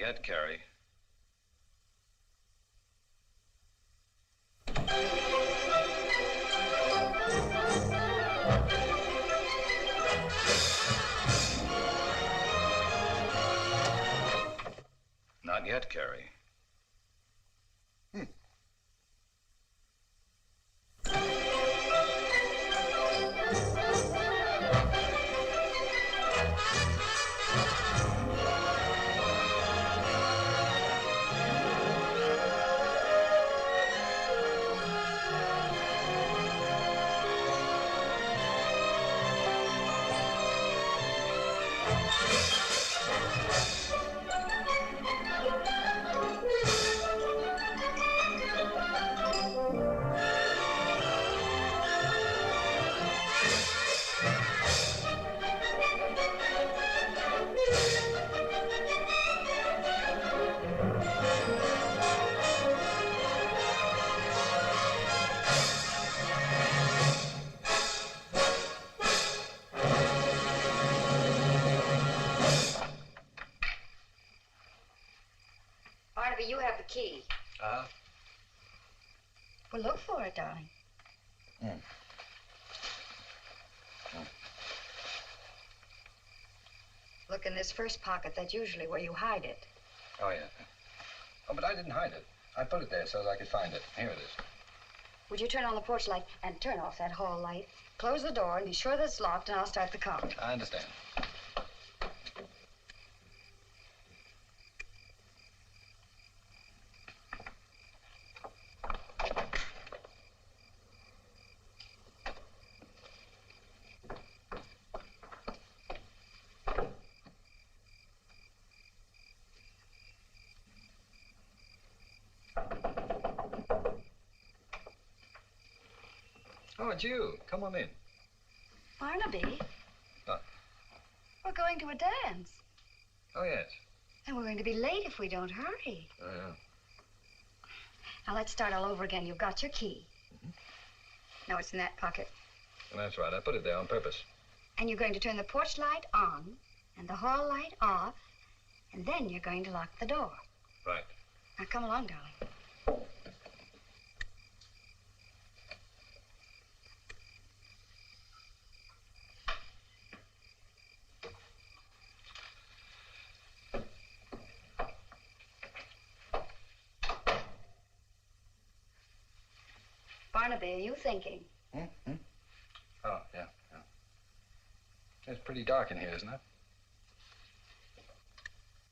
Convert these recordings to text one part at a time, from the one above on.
yet, Cary. Not yet, Cary. Barnaby, you have the key. Well, look for it, darling. Look in this first pocket. That's usually where you hide it. Oh, yeah. Oh, but I didn't hide it. I put it there so that I could find it. Here it is. Would you turn on the porch light and turn off that hall light? Close the door and be sure that it's locked, and I'll start the car. I understand. Oh, it's you. Come on in. Barnaby? What? We're going to a dance. Oh, yes. And we're going to be late if we don't hurry. Oh, yeah. Now, let's start all over again. You've got your key. Now, it's in that pocket. Well, that's right. I put it there on purpose. And you're going to turn the porch light on and the hall light off, and then you're going to lock the door. Right. Now, come along, darling. Barnaby, are you thinking? Oh, yeah. It's pretty dark in here, isn't it?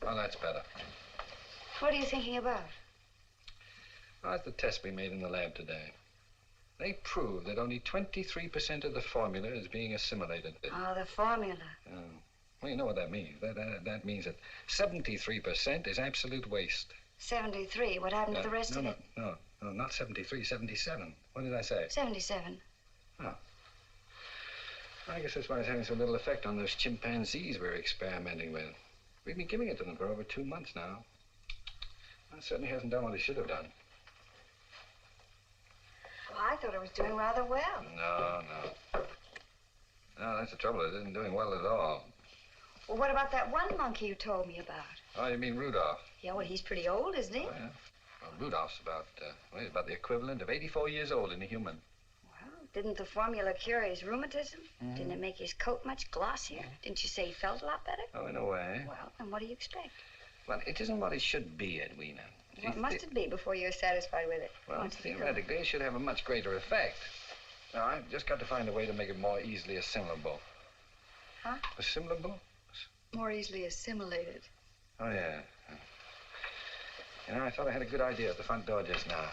Oh, that's better. What are you thinking about? Oh, that's the test we made in the lab today. They proved that only 23% of the formula is being assimilated. Oh, the formula. Well, you know what that means. That means that 73% is absolute waste. 73. What happened to the rest of it? No, not 73, 77. What did I say? 77. Oh. I guess that's why it's having so little effect on those chimpanzees we're experimenting with. We've been giving it to them for over 2 months now. It certainly hasn't done what it should have done. Well, I thought it was doing rather well. No, that's the trouble. It isn't doing well at all. Well, what about that one monkey you told me about? Oh, you mean Rudolph? Yeah, well, he's pretty old, isn't he? Oh, yeah. Well, Rudolph's he's about the equivalent of 84 years old in a human. Well, didn't the formula cure his rheumatism? Didn't it make his coat much glossier? Didn't you say he felt a lot better? Oh, in a way. Well, then what do you expect? Well, it isn't what it should be, Edwina. What must it be before you're satisfied with it? Well, theoretically, it should have a much greater effect. Now, I've just got to find a way to make it more easily assimilable. Huh? Assimilable? More easily assimilated. Oh, yeah. You know, I thought I had a good idea at the front door just now.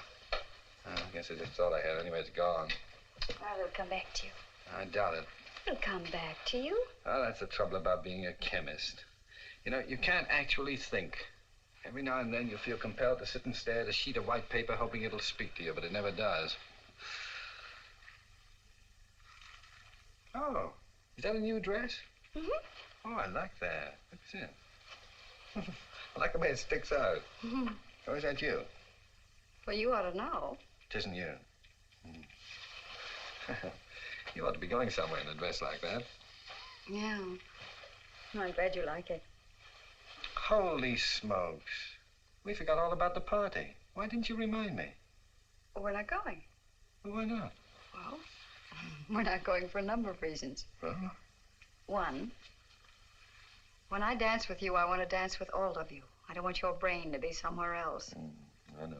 I guess I just thought I had. Anyway, it's gone. Well, it'll come back to you. I doubt it. It'll come back to you. Oh, that's the trouble about being a chemist. You know, you can't actually think. Every now and then you feel compelled to sit and stare at a sheet of white paper hoping it'll speak to you, but it never does. Oh, is that a new dress? Mm-hmm. Oh, I like that. What's it? I like the way it sticks out. Mm-hmm. Or is that you? Well, you ought to know. It isn't you. You ought to be going somewhere in a dress like that. Yeah. I'm glad you like it. Holy smokes. We forgot all about the party. Why didn't you remind me? Well, we're not going. Well, why not? Well, we're not going for a number of reasons. Well? One, when I dance with you, I want to dance with all of you. I don't want your brain to be somewhere else. I know.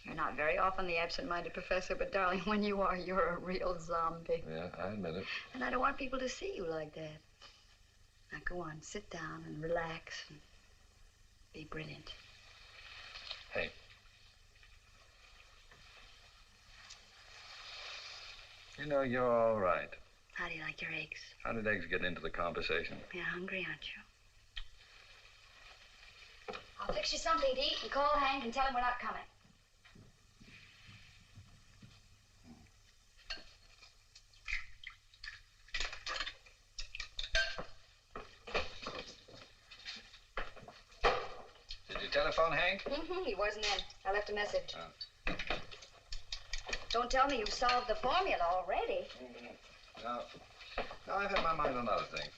You're not very often the absent-minded professor, but darling, when you are, you're a real zombie. Yeah, I admit it. And I don't want people to see you like that. Now go on, sit down and relax and be brilliant. Hey. You know, you're all right. How do you like your eggs? How did eggs get into the conversation? You're hungry, aren't you? I'll fix you something to eat and call Hank and tell him we're not coming. Did you telephone Hank? He wasn't in. I left a message. Oh. Don't tell me you've solved the formula already. No, I've had my mind on other things.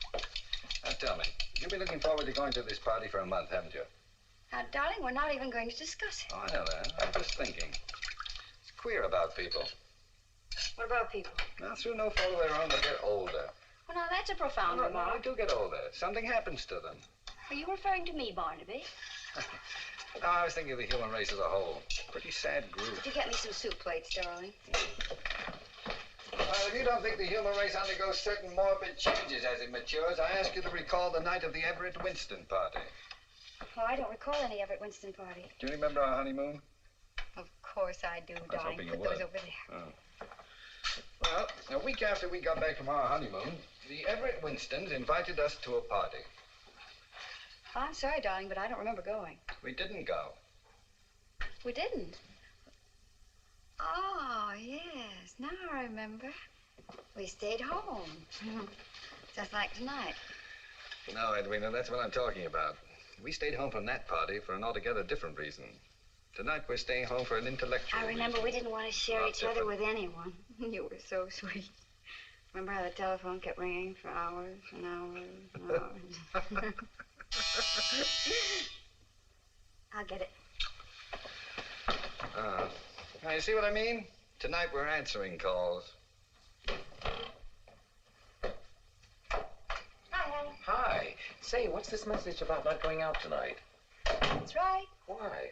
Now tell me, you've been looking forward to going to this party for a month, haven't you? Now, darling, we're not even going to discuss it. Oh, I know that. I'm just thinking. It's queer about people. What about people? Now, through no fault of their own, they get older. Well, now, that's a profound No, remark. they do get older. Something happens to them. Are you referring to me, Barnaby? No, I was thinking of the human race as a whole. Pretty sad group. Could you get me some soup plates, darling? Well, if you don't think the human race undergoes certain morbid changes as it matures, I ask you to recall the night of the Everett Winston party. Oh, I don't recall any Everett Winston party. Do you remember our honeymoon? Of course I do, was darling. hoping you Put those would. over there. Oh. Well, a week after we got back from our honeymoon, the Everett Winstons invited us to a party. Oh, I'm sorry, darling, but I don't remember going. We didn't go. We didn't. Oh, yes. Now I remember. We stayed home. Just like tonight. No, Edwina, that's what I'm talking about. We stayed home from that party for an altogether different reason. Tonight we're staying home for an intellectual I remember reason. we didn't want to share Not each other different. with anyone. You were so sweet. Remember how the telephone kept ringing for hours and hours and hours? I'll get it. Now, you see what I mean? Tonight we're answering calls. Hi, honey. Hi. Say, what's this message about not going out tonight? That's right. Why?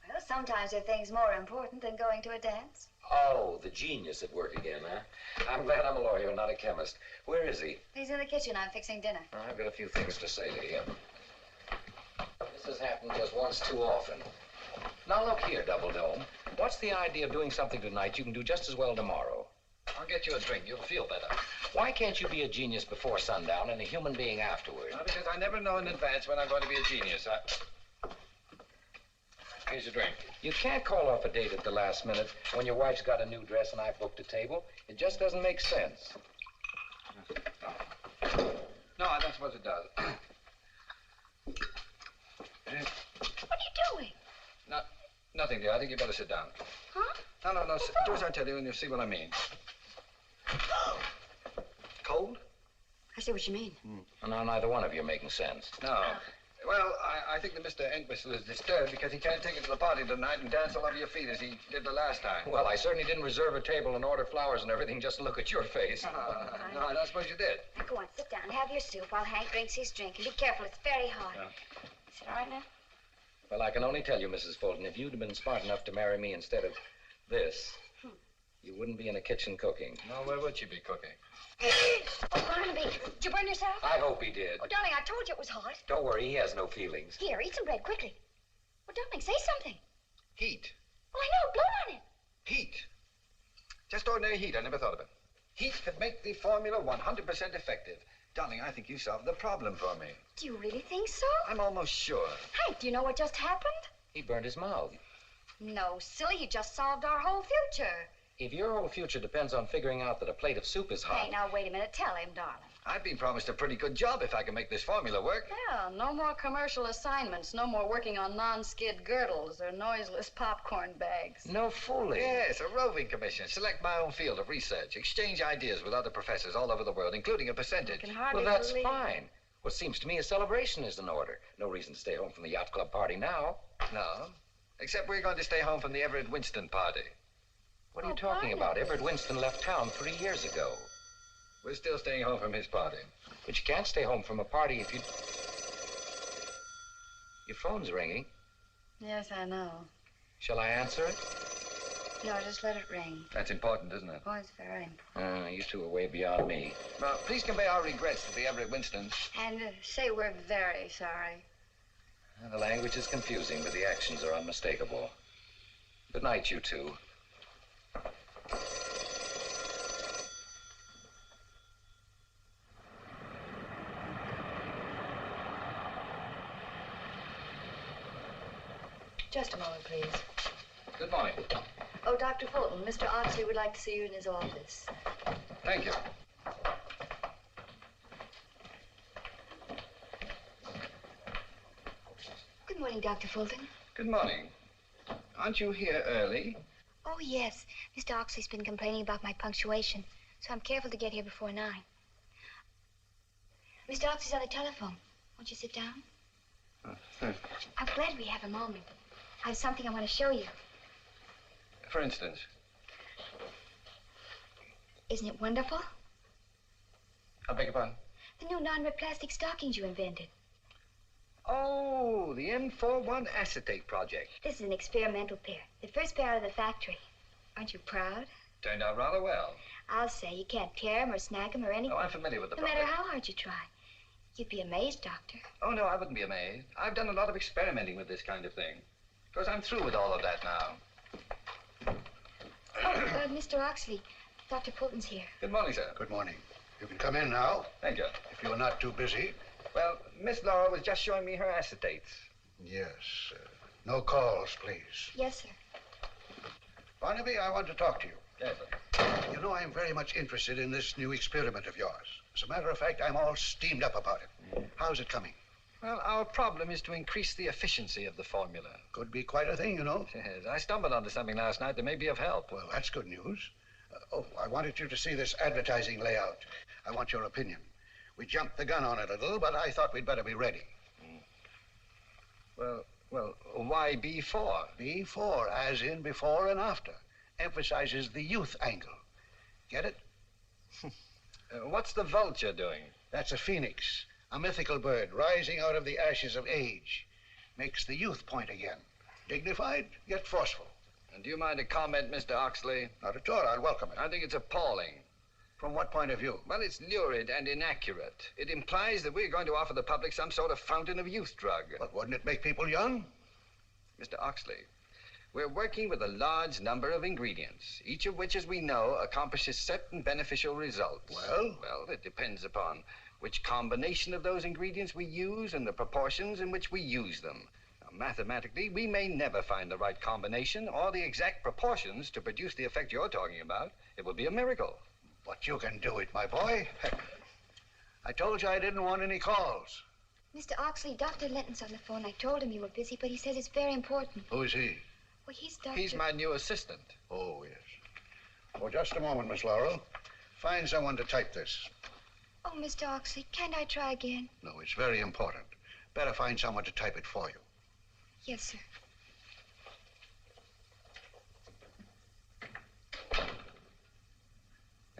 Well, sometimes there are things more important than going to a dance. Oh, the genius at work again, huh? I'm glad I'm a lawyer, not a chemist. Where is he? He's in the kitchen. I'm fixing dinner. I've got a few things to say to him. This has happened just once too often. Now, look here, Double Dome. What's the idea of doing something tonight you can do just as well tomorrow? I'll get you a drink. You'll feel better. Why can't you be a genius before sundown and a human being afterward? Well, because I never know in advance when I'm going to be a genius. Here's your drink. You can't call off a date at the last minute when your wife's got a new dress and I've booked a table. It just doesn't make sense. No, I don't suppose it does. What are you doing? Nothing, dear. I think you better sit down. Huh? No. Do as I tell you and you'll see what I mean. Cold? I see what you mean. Well, now, neither one of you are making sense. No. Well, I think that Mr. Entwistle is disturbed because he can't take it to the party tonight and dance all over your feet as he did the last time. Well, I certainly didn't reserve a table and order flowers and everything just to look at your face. No, I don't suppose you did. Now, go on, sit down. Have your soup while Hank drinks his drink. And be careful. It's very hot. Yeah. Is it all right now? Well, I can only tell you, Mrs. Fulton, if you'd have been smart enough to marry me instead of this, you wouldn't be in the kitchen cooking. No, where would she be cooking? Oh, Barnaby, did you burn yourself? I hope he did. Oh, darling, I told you it was hot. Don't worry, he has no feelings. Here, eat some bread quickly. Well, darling, say something. Heat. Well, I know. Blow on it. Heat. Just ordinary heat. I never thought of it. Heat could make the formula 100% effective. Darling, I think you solved the problem for me. Do you really think so? I'm almost sure. Hank, do you know what just happened? He burned his mouth. No, silly. You just solved our whole future. If your whole future depends on figuring out that a plate of soup is hot... Hey, now, wait a minute. Tell him, darling. I've been promised a pretty good job if I can make this formula work. Yeah, no more commercial assignments. No more working on non-skid girdles or noiseless popcorn bags. No fooling. Yes, a roving commission. Select my own field of research. Exchange ideas with other professors all over the world, including a I percentage. can hardly Well, that's believe... fine. Well, it seems to me a celebration is in order. No reason to stay home from the yacht club party now. No, except we're going to stay home from the Everett Winston party. What are you talking about? Everett Winston left town 3 years ago. We're still staying home from his party. But you can't stay home from a party if you... Your phone's ringing. Yes, I know. Shall I answer it? No, just let it ring. That's important, isn't it? Oh, it's very important. You two are way beyond me. Well, please convey our regrets to the Everett Winstons. And say we're very sorry. The language is confusing, but the actions are unmistakable. Good night, you two. Just a moment, please. Good morning. Oh, Dr. Fulton, Mr. Oxley would like to see you in his office. Thank you. Good morning, Dr. Fulton. Good morning. Aren't you here early? Oh, yes. Mr. Oxley's been complaining about my punctuation, so I'm careful to get here before 9. Mr. Oxley's on the telephone. Won't you sit down? I'm glad we have a moment. I have something I want to show you. For instance? Isn't it wonderful? I beg your pardon? The new non-rip plastic stockings you invented. Oh, the N41 acetate project. This is an experimental pair. The first pair out of the factory. Aren't you proud? Turned out rather well. I'll say you can't tear them or snag them or anything. Oh, I'm familiar with the No project. matter how hard you try. You'd be amazed, Doctor. Oh, no, I wouldn't be amazed. I've done a lot of experimenting with this kind of thing. Of course, I'm through with all of that now. Oh, Mr. Oxley, Dr. Fulton's here. Good morning, sir. Good morning. You can come in now, Thank you. if you're not too busy. Well, Miss Laurel was just showing me her acetates. Yes. No calls, please. Yes, sir. Barnaby, I want to talk to you. Yes, sir. You know, I'm very much interested in this new experiment of yours. As a matter of fact, I'm all steamed up about it. How's it coming? Well, our problem is to increase the efficiency of the formula. Could be quite a thing, you know. Yes, I stumbled onto something last night that may be of help. Well, that's good news. I wanted you to see this advertising layout. I want your opinion. We jumped the gun on it a little, but I thought we'd better be ready. Well, why B4? B4, as in before and after. Emphasizes the youth angle. Get it? What's the vulture doing? That's a phoenix, a mythical bird rising out of the ashes of age. Makes the youth point again. Dignified, yet forceful. And do you mind a comment, Mr. Oxley? Not at all. I'll welcome it. I think it's appalling. From what point of view? Well, it's lurid and inaccurate. It implies that we're going to offer the public some sort of fountain of youth drug. But wouldn't it make people young? Mr. Oxley, we're working with a large number of ingredients, each of which, as we know, accomplishes certain beneficial results. Well? Well, it depends upon which combination of those ingredients we use and the proportions in which we use them. Now, mathematically, we may never find the right combination or the exact proportions to produce the effect you're talking about. It would be a miracle. But you can do it, my boy. I told you I didn't want any calls. Mr. Oxley, Dr. Linton's on the phone. I told him you were busy, but he says it's very important. Who is he? Well, he's Dr. He's my new assistant. Oh, yes. Oh, just a moment, Miss Laurel. Find someone to type this. Oh, Mr. Oxley, can't I try again? No, it's very important. Better find someone to type it for you. Yes, sir.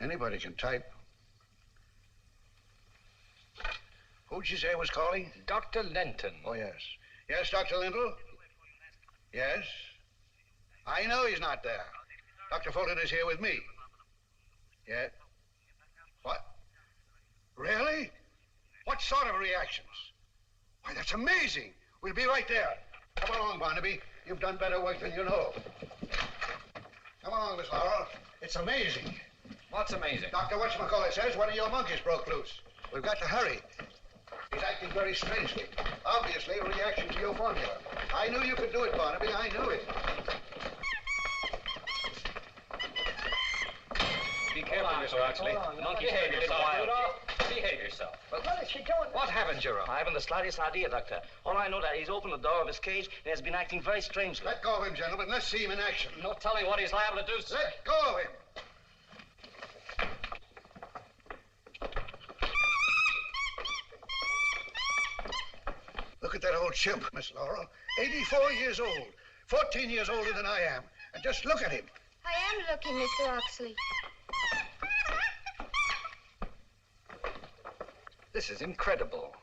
Anybody can type. Who'd you say was calling? Dr. Linton. Oh, yes. Yes, Dr. Linton? Yes? I know he's not there. Dr. Fulton is here with me. Yes? What? Really? What sort of reactions? Why, that's amazing. We'll be right there. Come along, Barnaby. You've done better work than you know. Come along, Miss Laurel. It's amazing. What's amazing? Dr. Whatchamacallit says one of your monkeys broke loose. We've got to hurry. He's acting very strangely. Obviously, a reaction to your formula. I knew you could do it, Barnaby. I knew it. Be careful, Mr. Oxley. The monkey's getting a little wild. Behave yourself. What is she doing? What happened, Jerome? I haven't the slightest idea, Doctor. All I know that he's opened the door of his cage and has been acting very strangely. Let go of him, gentlemen. Let's see him in action. No telling what he's liable to do, sir. Let go of him. look at that old chimp, Miss Laurel. 84 years old. 14 years older than I am. And just look at him. I am looking, Mr. Oxley. This is incredible.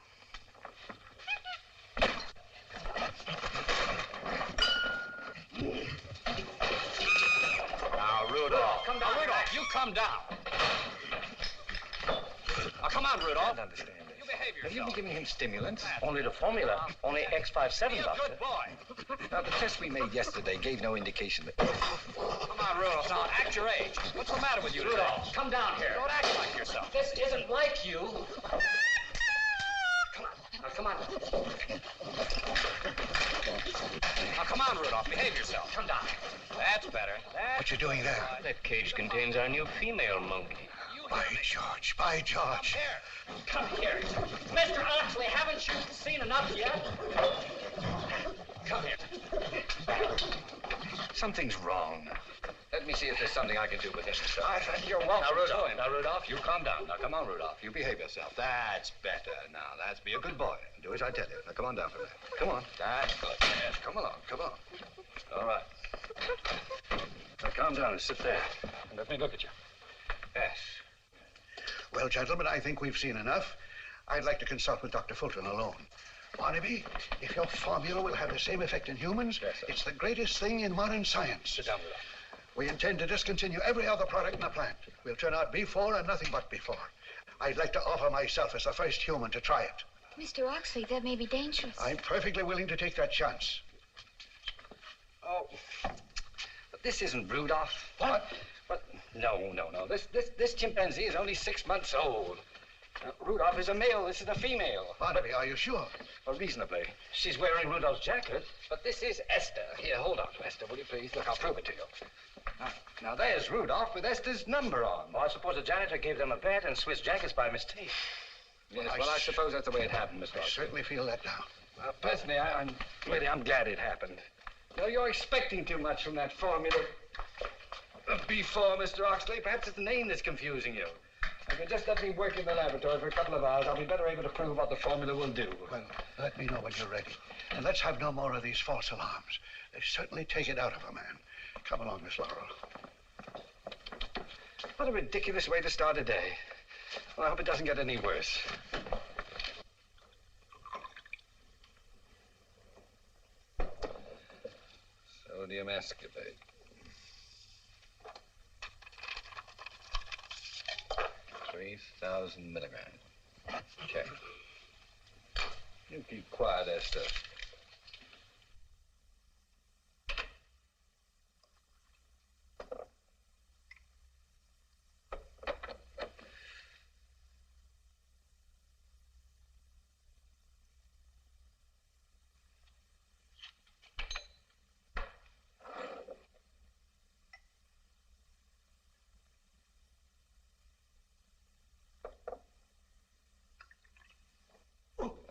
Now, Rudolph. Come down. Now, Rudolph, you come down. Now, come on, Rudolph. I don't understand this. You behave yourself. Have you been giving him stimulants? Only the formula. Only X57, Be a Doctor. good boy. Now, the test we made yesterday gave no indication that... Come on, Rudolph. Now, act your age. What's the matter with you, Rudolph, come down here. Don't act like yourself. This isn't like you. Come on. Now, come on. Now, come on, Rudolph. Behave yourself. Come down. That's better. What you doing there? That cage contains our new female monkey. By George, by George. Come here. Mr. Oxley, haven't you seen enough yet? Come here. Something's wrong. Let me see if there's something I can do with him, sir. You're welcome. Now, Rudolph, you calm down. Now, come on, Rudolph. You behave yourself. That's better. Now, that's be a good boy. Do as I tell you. Now, come on down from there. Come on. That's good. Yes, come along. Come on. All right. Now, calm down and sit there. And let me look at you. Yes. Well, gentlemen, I think we've seen enough. I'd like to consult with Dr. Fulton alone. Barnaby, if your formula will have the same effect in humans, yes, sir. It's the greatest thing in modern science. Sit down, Rudolph. We intend to discontinue every other product in the plant. We'll turn out B4 and nothing but B4. I'd like to offer myself as the first human to try it. Mr. Oxley, that may be dangerous. I'm perfectly willing to take that chance. Oh, but this isn't Rudolph. What? But no. This chimpanzee is only 6 months old. Rudolph is a male. This is a female. Barnaby, are you sure? Well, reasonably. She's wearing Rudolph's jacket. But this is Esther. Here, hold on to Esther, will you please? Look, I'll prove it to you. Now there's Rudolph with Esther's number on. Well, I suppose the janitor gave them a pet and switched jackets by mistake. Yes, well, I suppose that's the way it happened, Mr. I Oxley. certainly feel that now. Well, personally, I'm glad it happened. You know, you're expecting too much from that formula of B4, Mr. Oxley. Perhaps it's the name that's confusing you. If you just let me work in the laboratory for a couple of hours, I'll be better able to prove what the formula will do. Well, let me know when you're ready. And let's have no more of these false alarms. They certainly take it out of a man. Come along, Miss Laurel. What a ridiculous way to start a day. Well, I hope it doesn't get any worse. Sodium ascorbate. 3,000 milligrams. Okay. You keep quiet, Esther.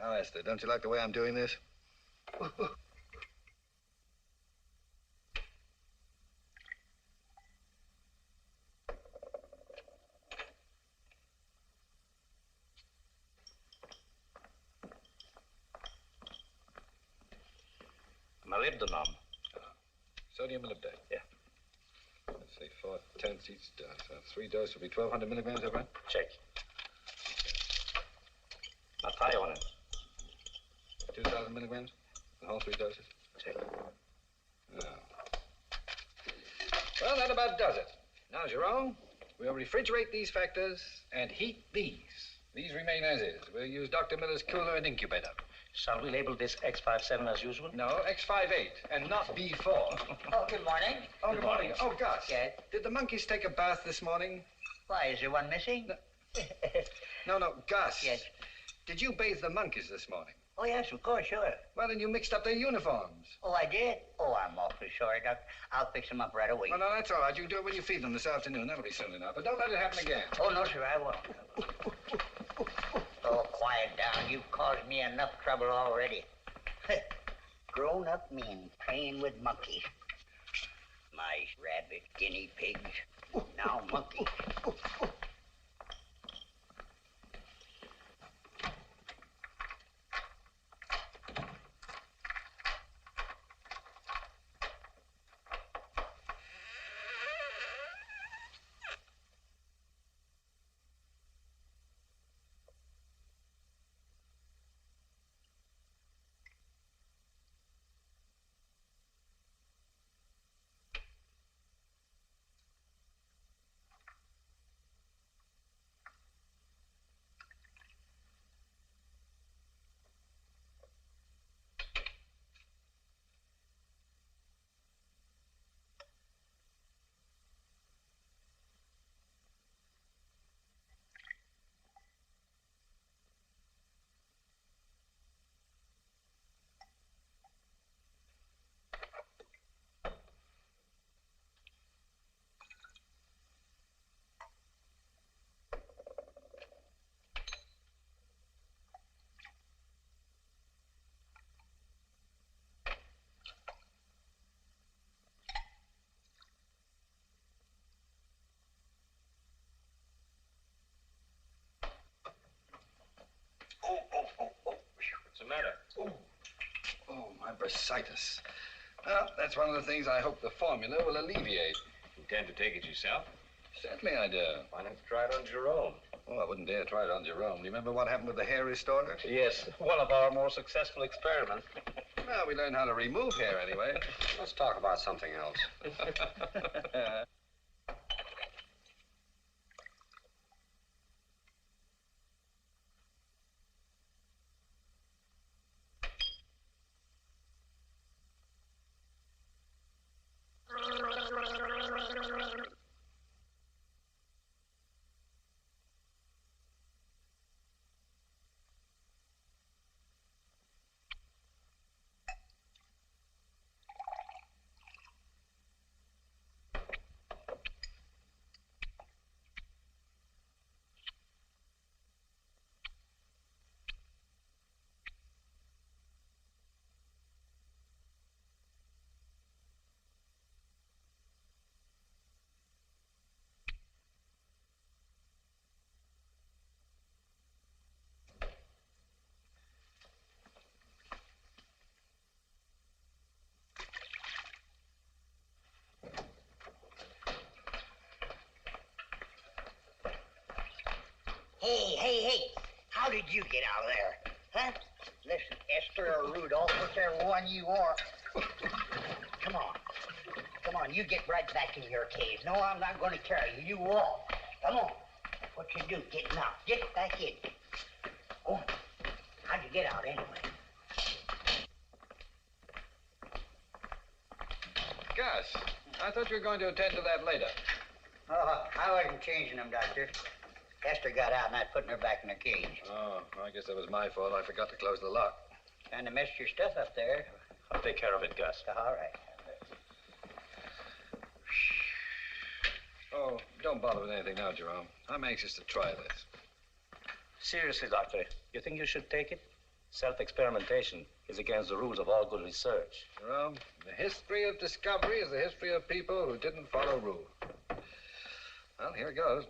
Now, Esther, don't you like the way I'm doing this? Molybdenum. Sodium molybdate. Yeah. Let's see, 4/10 each dose. So 3 doses will be 1,200 milligrams, is that right? Check. Now tie on it. 2,000 milligrams? The whole 3 doses? Check. No. Well, that about does it. Now, Jerome, we'll refrigerate these factors and heat these. These remain as is. We'll use Dr. Miller's cooler and incubator. Shall we label this X57 as usual? No, X58, and not B4. Oh, good morning. Oh, good morning. Oh, Gus. Yes? Did the monkeys take a bath this morning? Why, is there one missing? No, Gus. Yes. Did you bathe the monkeys this morning? Oh, yes, of course, sure. Well, then you mixed up their uniforms. Oh, I did? Oh, I'm awfully sorry, Doc. I'll fix them up right away. Well, no, that's all right. You can do it when you feed them this afternoon. That'll be soon enough. But don't let it happen again. Oh, no, sir, I won't. Oh, quiet down. You've caused me enough trouble already. Grown-up men playing with monkeys. Mice, rabbits, guinea pigs. Now monkeys. the matter? Oh, my bursitis. Well, that's one of the things I hope the formula will alleviate. Intend to take it yourself? Certainly I do. Why not try it on Jerome? Oh, I wouldn't dare try it on Jerome. Remember what happened with the hair restorer? Yes, one of our more successful experiments. Well, we learned how to remove hair anyway. Let's talk about something else. Hey, how did you get out of there? Huh? Listen, Esther or Rudolph, whichever one you are. Come on, you get right back in your cave. No, I'm not going to carry you. You walk. Come on. What you do, get knocked. Get back in. Oh, how'd you get out anyway? Gus, I thought you were going to attend to that later. Oh, I wasn't changing them, Doctor. Esther got out and I was putting her back in her cage. Oh, I guess that was my fault. I forgot to close the lock. Kind of messed your stuff up there. I'll take care of it, Gus. All right. Oh, don't bother with anything now, Jerome. I'm anxious to try this. Seriously, Doctor, you think you should take it? Self-experimentation is against the rules of all good research. Jerome, the history of discovery is the history of people who didn't follow rules. Well, here it goes.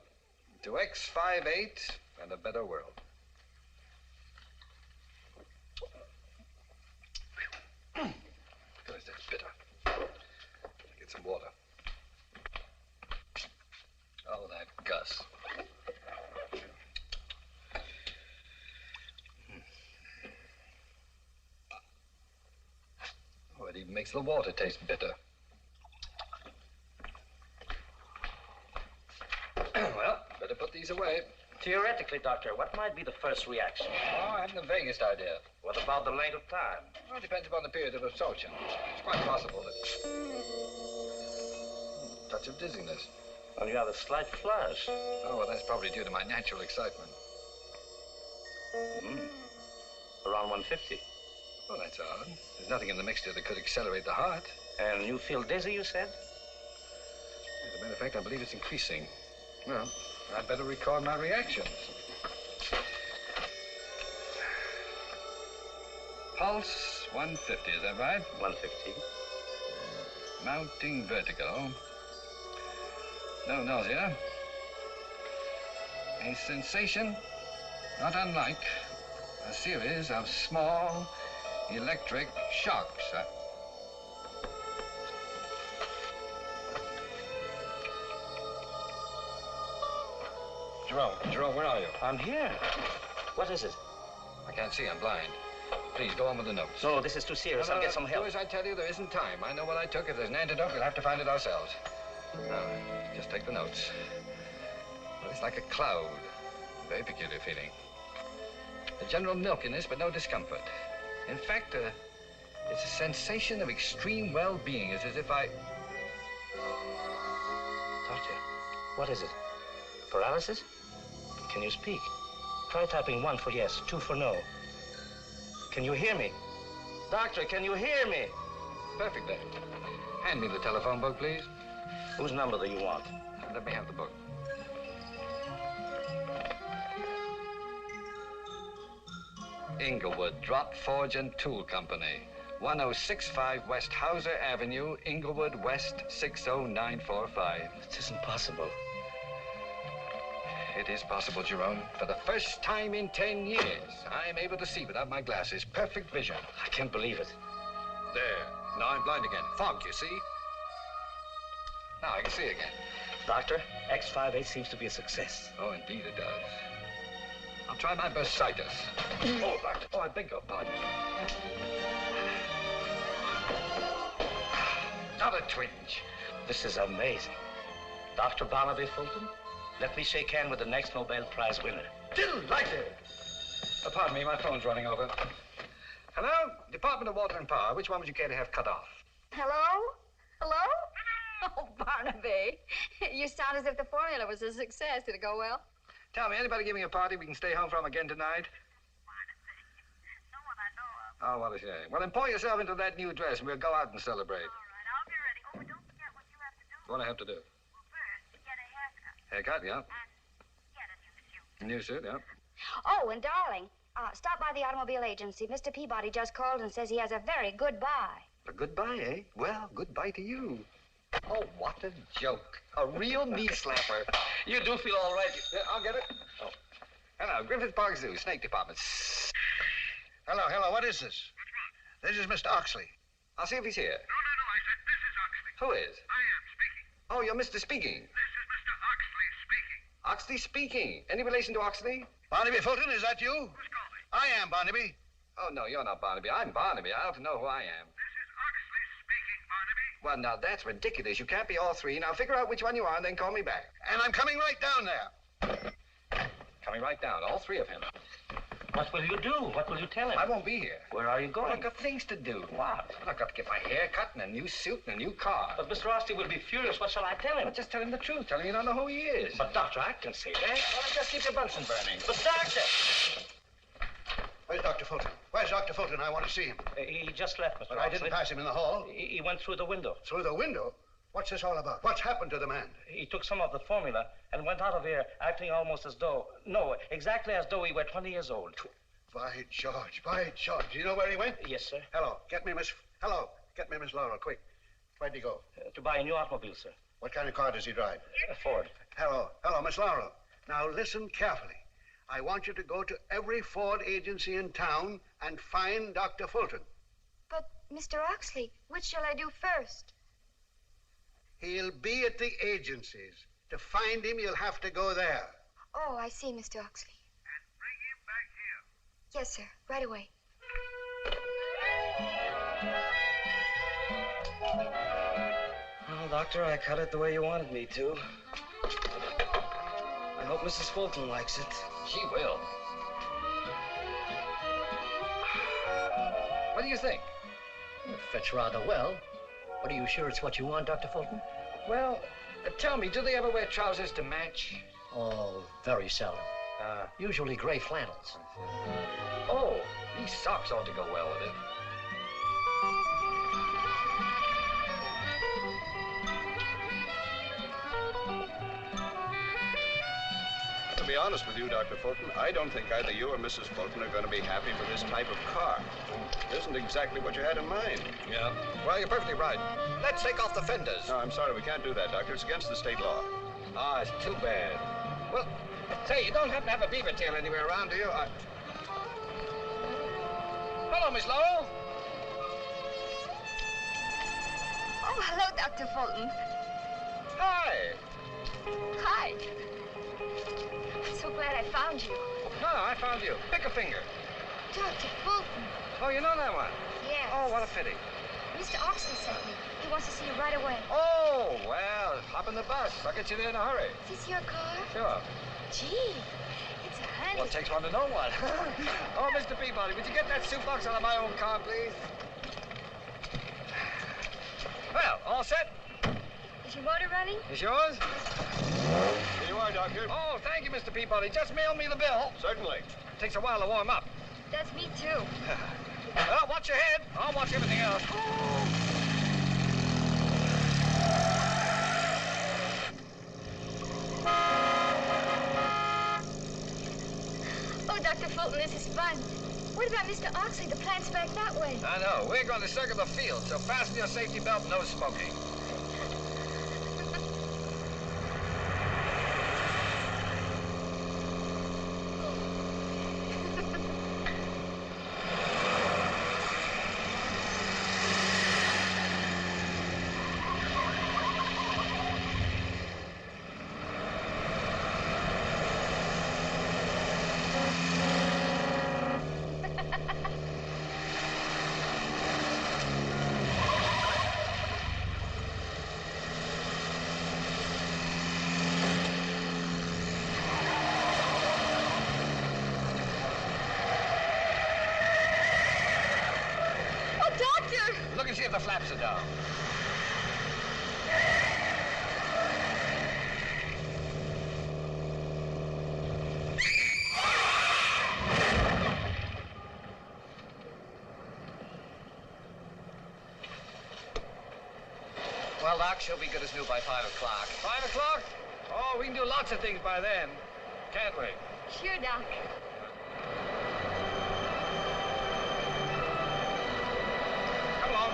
To X58 and a better world. Goodness, that's bitter. Get some water. Oh, that Gus. Oh, it even makes the water taste bitter. Well, better put these away. Theoretically, Doctor, what might be the first reaction? Oh, I haven't the vaguest idea. What about the length of time? Well, it depends upon the period of absorption. It's quite possible that... touch of dizziness. Well, you have a slight flush. Oh, well, that's probably due to my natural excitement. Around 150. Oh, that's odd. There's nothing in the mixture that could accelerate the heart. And you feel dizzy, you said? As a matter of fact, I believe it's increasing. Well, I'd better record my reactions. Pulse 150, is that right? 150. Mounting vertigo. No nausea. A sensation not unlike a series of small electric shocks. Jerome, where are you? I'm here. What is it? I can't see, I'm blind. Please, go on with the notes. No, this is too serious. I'll get some help. Do as I tell you, there isn't time. I know what I took. If there's an antidote, we'll have to find it ourselves. Now, just take the notes. Well, it's like a cloud. Very peculiar feeling. A general milkiness, but no discomfort. In fact, it's a sensation of extreme well-being. It's as if I... Doctor, what is it? Paralysis? Can you speak? Try typing 1 for yes, 2 for no. Can you hear me? Doctor, can you hear me? Perfectly. Hand me the telephone book, please. Whose number do you want? Let me have the book. Inglewood, Drop, Forge, and Tool Company. 1065 West Hauser Avenue, Inglewood, West 60945. It isn't possible. It is possible, Jerome. For the first time in 10 years, I am able to see without my glasses. Perfect vision. I can't believe it. There. Now I'm blind again. Fogged, you see? Now I can see again. Doctor, X58 seems to be a success. Oh, indeed it does. I'll try my best sightus. Oh, doctor. Oh, I beg your pardon. Not a twinge. This is amazing. Dr. Barnaby Fulton, let me shake hands with the next Nobel Prize winner. Delighted. Pardon me, my phone's running over. Hello? Department of Water and Power. Which one would you care to have cut off? Hello? Hello? Oh, Barnaby. You sound as if the formula was a success. Did it go well? Tell me, anybody giving a party we can stay home from again tonight? No one I know of. Oh, what a shame. Well, then pour yourself into that new dress and we'll go out and celebrate. All right, I'll be ready. Oh, but don't forget what you have to do. What do I have to do? Well, first, get a haircut. Haircut, yeah. And get a new suit. A new suit, yeah. Oh, and darling, stop by the automobile agency. Mr. Peabody just called and says he has a very good buy. A goodbye, eh? Well, goodbye to you. Oh, what a joke. A real knee slapper. You do feel all right. Yeah, I'll get it. Oh. Hello, Griffith Park Zoo, Snake Department. Hello, what is this? This is Mr. Oxley. I'll see if he's here. No, I said Mrs. Oxley. Who is? I am speaking. Oh, you're Mr. Speaking. This is Mr. Oxley speaking. Oxley Speaking. Any relation to Oxley? Barnaby Fulton, is that you? Who's calling? I am Barnaby. Oh, no, you're not Barnaby. I'm Barnaby. I ought to know who I am. This is Oxley speaking, Barnaby. Well, now, that's ridiculous. You can't be all three. Now, figure out which one you are and then call me back. And I'm coming right down there. Coming right down, all three of him. What will you do? What will you tell him? I won't be here. Where are you Well, going? I've got things to do. What? Well, I've got to get my hair cut and a new suit and a new car. But Mr. Oxley will be furious. What shall I tell him? Well, just tell him the truth. Tell him you don't know who he is. But, Doctor, I can say that. Well, just keep your Bunsen burning. But, Doctor! Where's Dr. Fulton? Where's Dr. Fulton? I want to see him. He just left, Mr. But Oxley. I didn't pass him in the hall. He went through the window. Through the window? What's this all about? What's happened to the man? He took some of the formula and went out of here acting almost as though... No, exactly as though he were 20 years old. By George, by George. Do you know where he went? Yes, sir. Hello, get me Miss Laurel, quick. Where'd he go? To buy a new automobile, sir. What kind of car does he drive? Ford. Hello, Miss Laurel. Now listen carefully. I want you to go to every Ford agency in town and find Dr. Fulton. But, Mr. Oxley, which shall I do first? He'll be at the agencies. To find him, you'll have to go there. Oh, I see, Mr. Oxley. And bring him back here. Yes, sir. Right away. Well, Doctor, I cut it the way you wanted me to. I hope Mrs. Fulton likes it. She will. What do you think? It fits rather well. But are you sure it's what you want, Dr. Fulton? Well, tell me, do they ever wear trousers to match? Oh, very seldom. Usually gray flannels. Oh, these socks ought to go well with it. To be honest with you, Dr. Fulton, I don't think either you or Mrs. Fulton are going to be happy with this type of car. It isn't exactly what you had in mind. Yeah. Well, you're perfectly right. Let's take off the fenders. No, I'm sorry, we can't do that, Doctor. It's against the state law. Ah, it's too bad. Well, say, you don't happen to have a beaver tail anywhere around, do you? Hello, Miss Laurel. Oh, hello, Dr. Fulton. Hi. Hi. I'm so glad I found you. No, I found you. Pick a finger. Dr. Fulton. Oh, you know that one? Yes. Oh, what a pity. Mr. Oxley sent me. He wants to see you right away. Oh, well, hop in the bus. I'll get you there in a hurry. Is this your car? Sure. Gee, it's a handy... Well, it takes one to know one. Oh, Mr. Peabody, would you get that soup box out of my own car, please? Well, all set? Is your motor running? Is yours? Here you are, Doctor. Oh, thank you, Mr. Peabody. Just mail me the bill. Certainly. Takes a while to warm up. That's me, too. Well, watch your head. I'll watch everything else. Oh, Dr. Fulton, this is fun. What about Mr. Oxley? The plant's back that way. I know. We're going to circle the field, so fasten your safety belt and no smoking. Look and see if the flaps are down. Well, Doc, she'll be good as new by 5 o'clock. 5 o'clock? Oh, we can do lots of things by then. Can't we? Sure, Doc. Come along.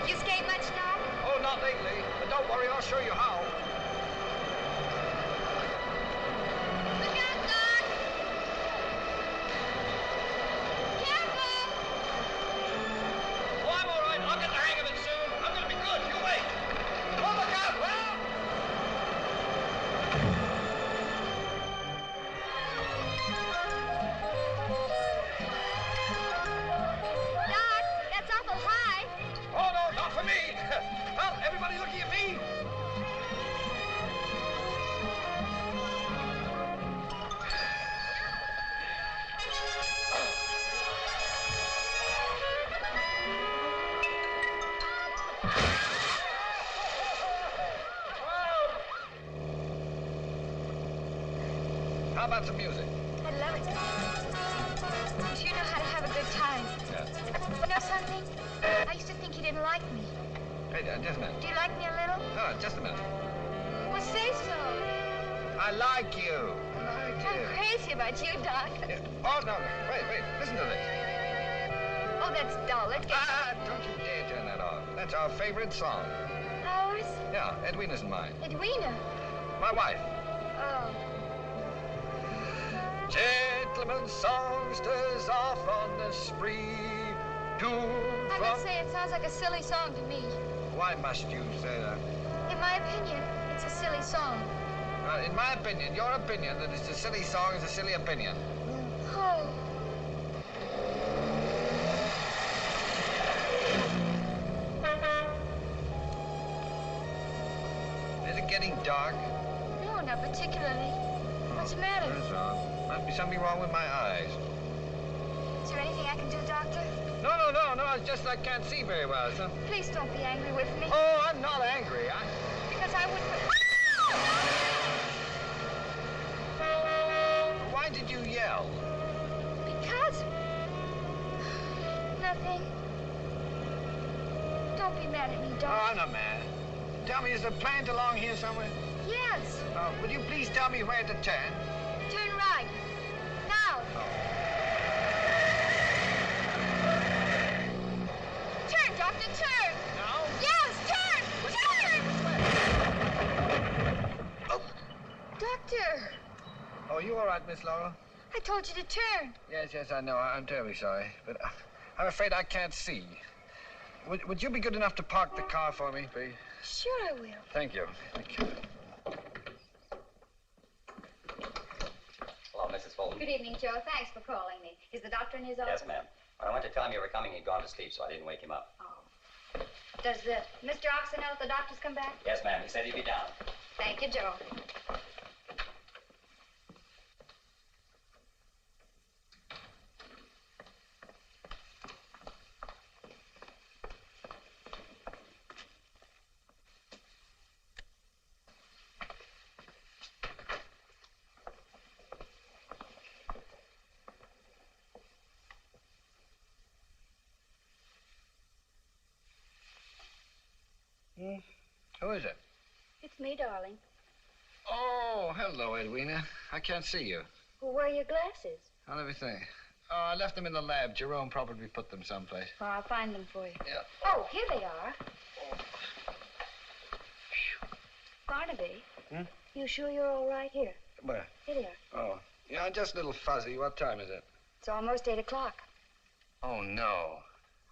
You skate much, Doc? Oh, not lately. But don't worry, I'll show you how. Look out, Doc! Careful! Oh, I'm all right. I'll get the hang of it soon. I'm going to be good. You wait. Oh, look out! Well! Doc, that's awful high. Oh, no, not for me. Well, everybody looking at me. How about some music? I love it. You sure know how to have a good time. Yeah. You know something? I used to think you didn't like me. Hey, just a minute. Do you like me a little? No, just a minute. Well, say so. I like you. I like I'm you. crazy about you, Doc. Yeah. Oh, no. Wait. Listen to this. Oh, that's dull. Let's get... Don't you dare turn that off. That's our favorite song. Ours? Yeah, Edwina's and mine. Edwina. My wife. Oh. Gentlemen songsters off on the spree. To I must say, it sounds like a silly song to me. Why must you say that? In my opinion, it's a silly song. In my opinion, your opinion that it's a silly song is a silly opinion. Oh. Is it getting dark? No, not particularly. What's the matter? Turns on. Must be something wrong with my eyes. Is there anything I can do, Doctor? No. It's just I can't see very well, son. Please don't be angry with me. Oh, I'm not angry. Because I wouldn't... Why did you yell? Because... Nothing. Don't be mad at me, Oh, Doc. I'm not mad. Tell me, is the plant along here somewhere? Yes. Would you please tell me where to turn? Turn right. Now. Turn, Doctor, turn. Now? Yes, turn. Oh. Doctor, Oh, you all right, Miss Laurel? I told you to turn. Yes, I know. I'm terribly sorry. But I'm afraid I can't see. Would you be good enough to park the car for me, please? Sure I will. Thank you. Hello, Mrs. Fulton. Good evening, Joe. Thanks for calling me. Is the doctor in his office? Yes, ma'am. When I went to tell him you were coming, he'd gone to sleep, so I didn't wake him up. Oh. Does Mr. Oxley know if the doctor's come back? Yes, ma'am. He said he'd be down. Thank you, Joe. Who is it? It's me, darling. Oh, hello, Edwina. I can't see you. Well, where are your glasses? I'll let me think. Oh, I left them in the lab. Jerome probably put them someplace. Well, I'll find them for you. Yeah. Oh, here they are. Barnaby. You sure you're all right? Here. Where? Here. Oh. Yeah, I'm just a little fuzzy. What time is it? It's almost 8 o'clock. Oh, no.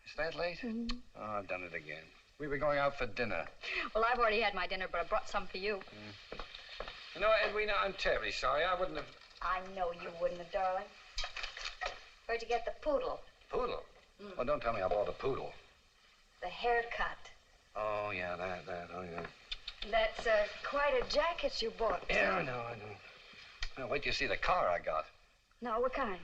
Is that late? Mm-hmm. Oh, I've done it again. We were going out for dinner. Well, I've already had my dinner, but I brought some for you. You know, Edwina, I'm terribly sorry. I wouldn't have... I know you wouldn't have, darling. Where'd you get the poodle? Poodle? Well, don't tell me I bought a poodle. The haircut. Oh, yeah, that. Oh, yeah. That's quite a jacket you bought. Yeah, I know. Now, wait till you see the car I got. No, what kind?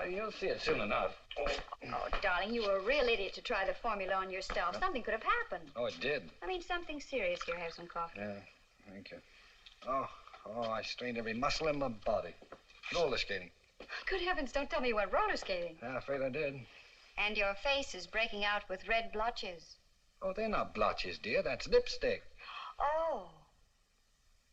You'll see it soon enough. Oh, darling, you were a real idiot to try the formula on yourself. Something could have happened. Oh, it did. I mean, something serious. Here, have some coffee. Yeah, thank you. Oh, I strained every muscle in my body. Roller skating. Good heavens, don't tell me you went roller skating. Yeah, afraid I did. And your face is breaking out with red blotches. Oh, they're not blotches, dear. That's lipstick. Oh.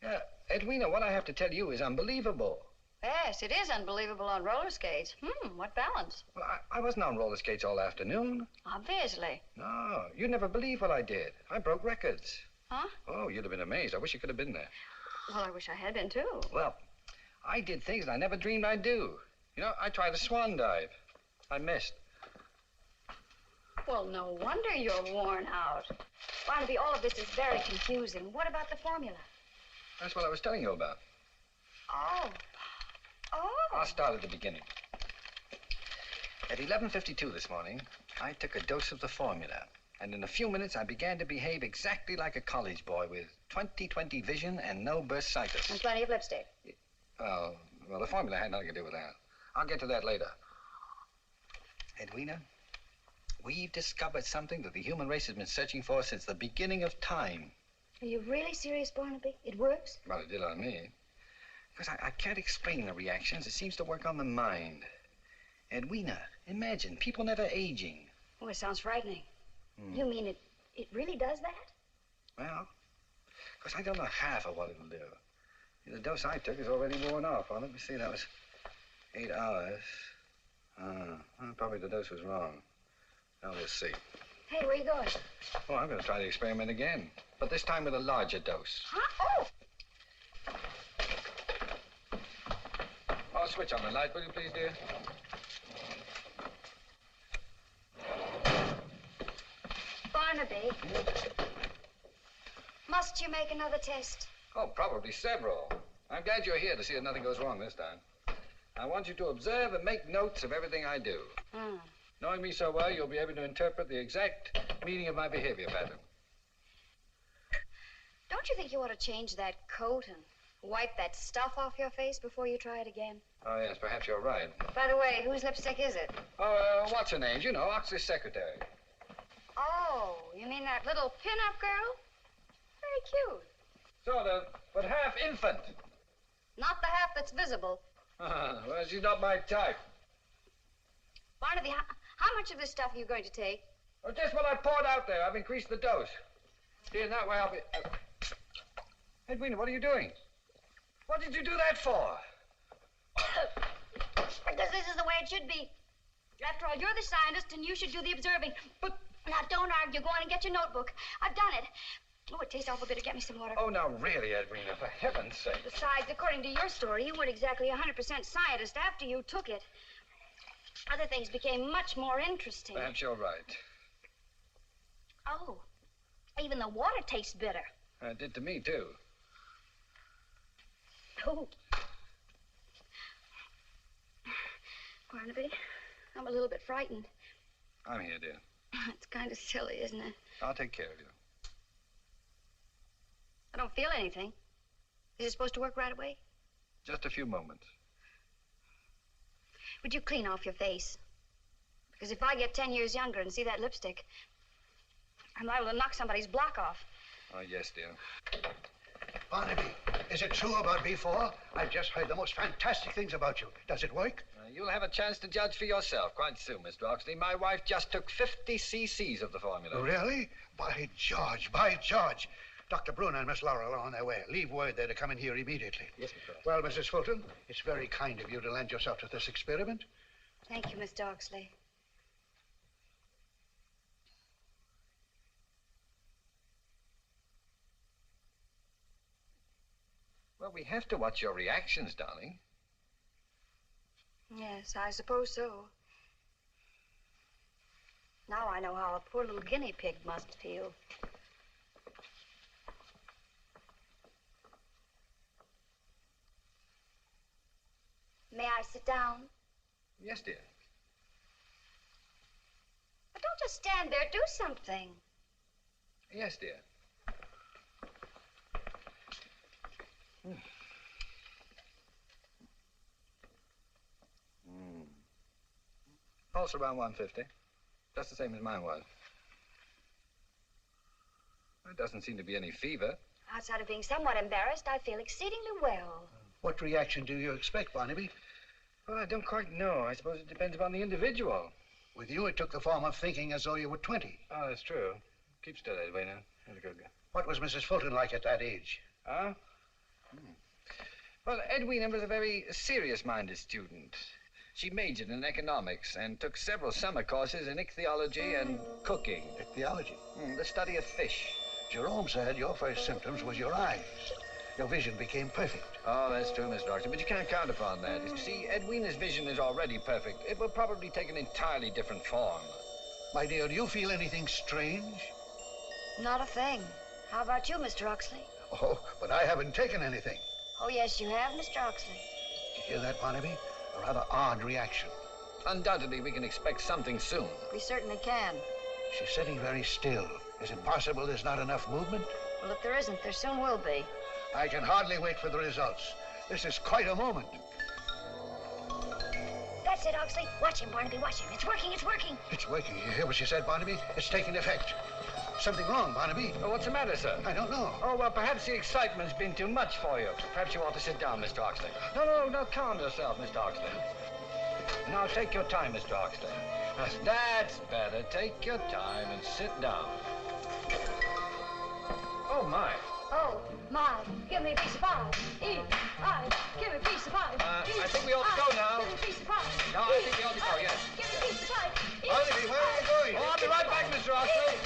Yeah, Edwina, what I have to tell you is unbelievable. Yes, it is unbelievable on roller skates. What balance? Well, I wasn't on roller skates all afternoon. Obviously. No, you'd never believe what I did. I broke records. Huh? Oh, you'd have been amazed. I wish you could have been there. Well, I wish I had been, too. Well, I did things that I never dreamed I'd do. You know, I tried a swan dive. I missed. Well, no wonder you're worn out. Barnaby, all of this is very confusing. What about the formula? That's what I was telling you about. Oh. I'll start at the beginning. At 11:52 this morning, I took a dose of the formula. And in a few minutes, I began to behave exactly like a college boy with 20/20 vision and no bursitis. And plenty of lipstick. Oh, well, the formula had nothing to do with that. I'll get to that later. Edwina, we've discovered something that the human race has been searching for since the beginning of time. Are you really serious, Barnaby? It works? Well, it did on me. Because I can't explain the reactions. It seems to work on the mind. Edwina, imagine, people never aging. Oh, it sounds frightening. You mean it really does that? Well, because I don't know half of what it'll do. The dose I took is already worn off. Well, let me see, that was 8 hours. Well, probably the dose was wrong. Now, we'll see. Hey, where are you going? Oh, I'm going to try the experiment again. But this time with a larger dose. Huh? Oh, switch on the light, will you please, dear? Barnaby, must you make another test? Oh, probably several. I'm glad you're here to see that nothing goes wrong this time. I want you to observe and make notes of everything I do. Knowing me so well, you'll be able to interpret the exact meaning of my behavior pattern. Don't you think you ought to change that coat and wipe that stuff off your face before you try it again? Oh, yes, perhaps you're right. By the way, whose lipstick is it? Oh, what's her name? You know, Oxley's secretary. Oh, you mean that little pin-up girl? Very cute. Sort of, but half infant. Not the half that's visible. Well, she's not my type. Barnaby, how much of this stuff are you going to take? Oh, just what I poured out there. I've increased the dose. See, in that way I'll be... Edwina, what are you doing? What did you do that for? Because this is the way it should be. After all, you're the scientist and you should do the observing. But... Now, don't argue. Go on and get your notebook. I've done it. Oh, it tastes awful bitter. Get me some water. Oh, now, really, Edwina, for heaven's sake. Besides, according to your story, you weren't exactly 100% scientist after you took it. Other things became much more interesting. Perhaps you're right. Oh, even the water tastes bitter. It did to me, too. Oh. Barnaby, I'm a little bit frightened. I'm here, dear. It's kind of silly, isn't it? I'll take care of you. I don't feel anything. Is it supposed to work right away? Just a few moments. Would you clean off your face? Because if I get 10 years younger and see that lipstick, I'm liable to knock somebody's block off. Oh, yes, dear. Barnaby, is it true about B4? I've just heard the most fantastic things about you. Does it work? You'll have a chance to judge for yourself quite soon, Mr. Oxley. My wife just took 50 cc's of the formula. Really? By George, by George. Dr. Bruner and Miss Laurel are on their way. Leave word there to come in here immediately. Yes, Mr. Oxley. Well, Mrs. Fulton, it's very kind of you to lend yourself to this experiment. Thank you, Mr. Oxley. Well, we have to watch your reactions, darling. Yes, I suppose so. Now I know how a poor little guinea pig must feel. May I sit down? Yes, dear. But don't just stand there. Do something. Yes, dear. Pulse around 150. Just the same as mine was. There doesn't seem to be any fever. Outside of being somewhat embarrassed, I feel exceedingly well. What reaction do you expect, Barnaby? Well, I don't quite know. I suppose it depends upon the individual. With you, it took the form of thinking as though you were 20. Oh, that's true. Keep still, Edwina. That's a good girl. What was Mrs. Fulton like at that age? Huh? Well, Edwina was a very serious-minded student. She majored in economics and took several summer courses in ichthyology and cooking. Ichthyology? The study of fish. Jerome said your first symptoms was your eyes. Your vision became perfect. Oh, that's true, Mr. Oxley, but you can't count upon that. You see, Edwina's vision is already perfect. It will probably take an entirely different form. My dear, do you feel anything strange? Not a thing. How about you, Mr. Oxley? Oh, but I haven't taken anything. Oh, yes, you have, Mr. Oxley. Did you hear that, Barnaby? A rather odd reaction. Undoubtedly, we can expect something soon. We certainly can. She's sitting very still. Is it possible there's not enough movement? Well, if there isn't, there soon will be. I can hardly wait for the results. This is quite a moment. That's it, Oxley. Watch him, Barnaby, watch him. It's working, it's working. It's working. You hear what she said, Barnaby? It's taking effect. Something wrong, Barnaby. Oh, what's the matter, sir? I don't know. Oh, well, perhaps the excitement's been too much for you. Perhaps you ought to sit down, Mr. Oxley. No, calm yourself, Mr. Oxley. Now, take your time, Mr. Oxley. That's better. Take your time and sit down. Oh, my. Oh, my. Give me a piece of pie. E-I. Give me a piece of pie. I think we ought to go now. Give me a piece of pie. No, I think we ought to go, yes. Give me a piece of pie. Barnaby, where are you going? Oh, I'll be right back, Mr. Oxley.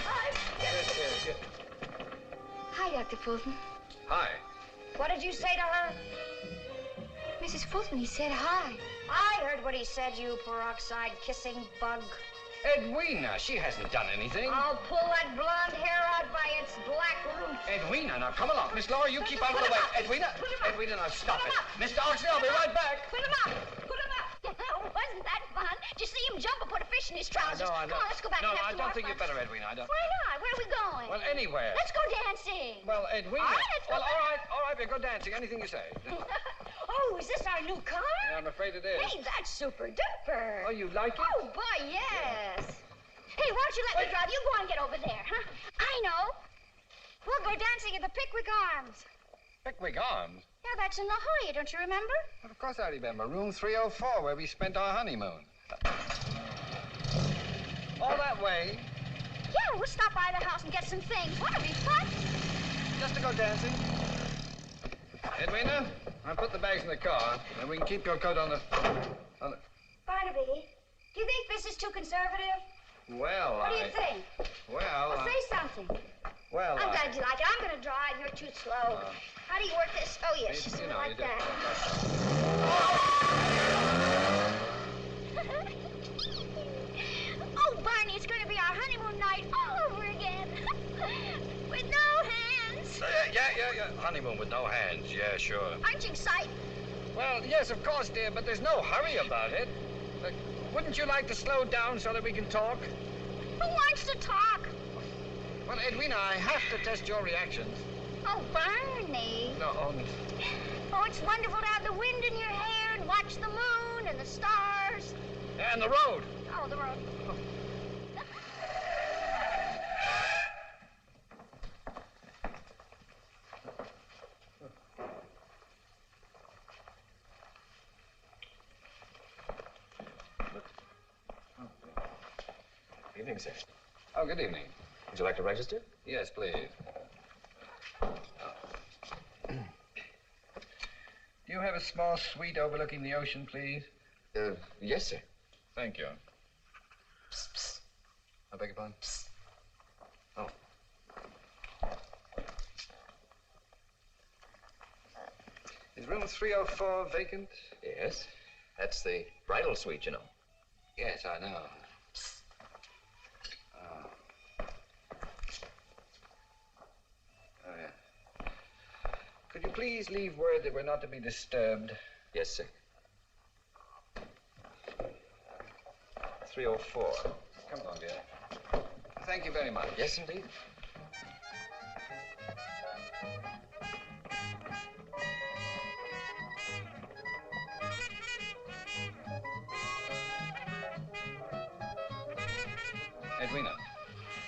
Yes. Hi, Dr. Fulton. Hi. What did you say to her? Mrs. Fulton, he said hi. I heard what he said, you peroxide kissing bug. Edwina, she hasn't done anything. I'll pull that blonde hair out by its black roots. Edwina, now come along. Miss Laura, you keep out of the way. Edwina, now stop it. Mr. Oxley, I'll be right back. Put him up. Wasn't that fun? Did you see him jump and put a fish in his trousers? I know. Come on, let's go back and have some more I don't think fun. you better, Edwina. I don't. Why not? Where are we going? Well, anywhere. Let's go dancing. Well, Edwina. All right, let's go. Well, all right, we'll go dancing. Anything you say. Oh, is this our new car? Yeah, I'm afraid it is. Hey, that's super duper. Oh, you like it? Oh, boy, yes. Hey, why don't you let me drive? You go and get over there, huh? I know. We'll go dancing at the Pickwick Arms. Pickwick Arms? Yeah, that's in La Jolla, don't you remember? Well, of course I remember. Room 304, where we spent our honeymoon. All that way? Yeah, we'll stop by the house and get some things. Won't it be fun? Just to go dancing. Edwina, I'll put the bags in the car, and we can keep your coat on the... Barnaby, do you think this is too conservative? Well, What do you think? Well, Say something. Well, I'm glad you like it. I'm going to drive. You're too slow. How do you work this? Oh, yes, just like that. Oh, Barney, it's going to be our honeymoon night all over again. With no hands. Yeah. Honeymoon with no hands. Yeah, sure. Aren't you excited? Well, yes, of course, dear, but there's no hurry about it. Wouldn't you like to slow down so that we can talk? Who wants to talk? Well, Edwina, I have to test your reactions. Oh, Barney. No, Oh, it's wonderful to have the wind in your hair and watch the moon and the stars. And the road. Oh, the road. Evening, sir. Oh, good evening. Would you like to register? Yes, please. Do you have a small suite overlooking the ocean, please? Yes, sir. Thank you. Psst, psst. I beg your pardon? Psst. Oh. Is room 304 vacant? Yes. That's the bridal suite, you know. Yes, I know. Psst. Oh, yeah. Could you please leave word that we're not to be disturbed? Yes, sir. 304. Come along, dear. Thank you very much. Yes, indeed.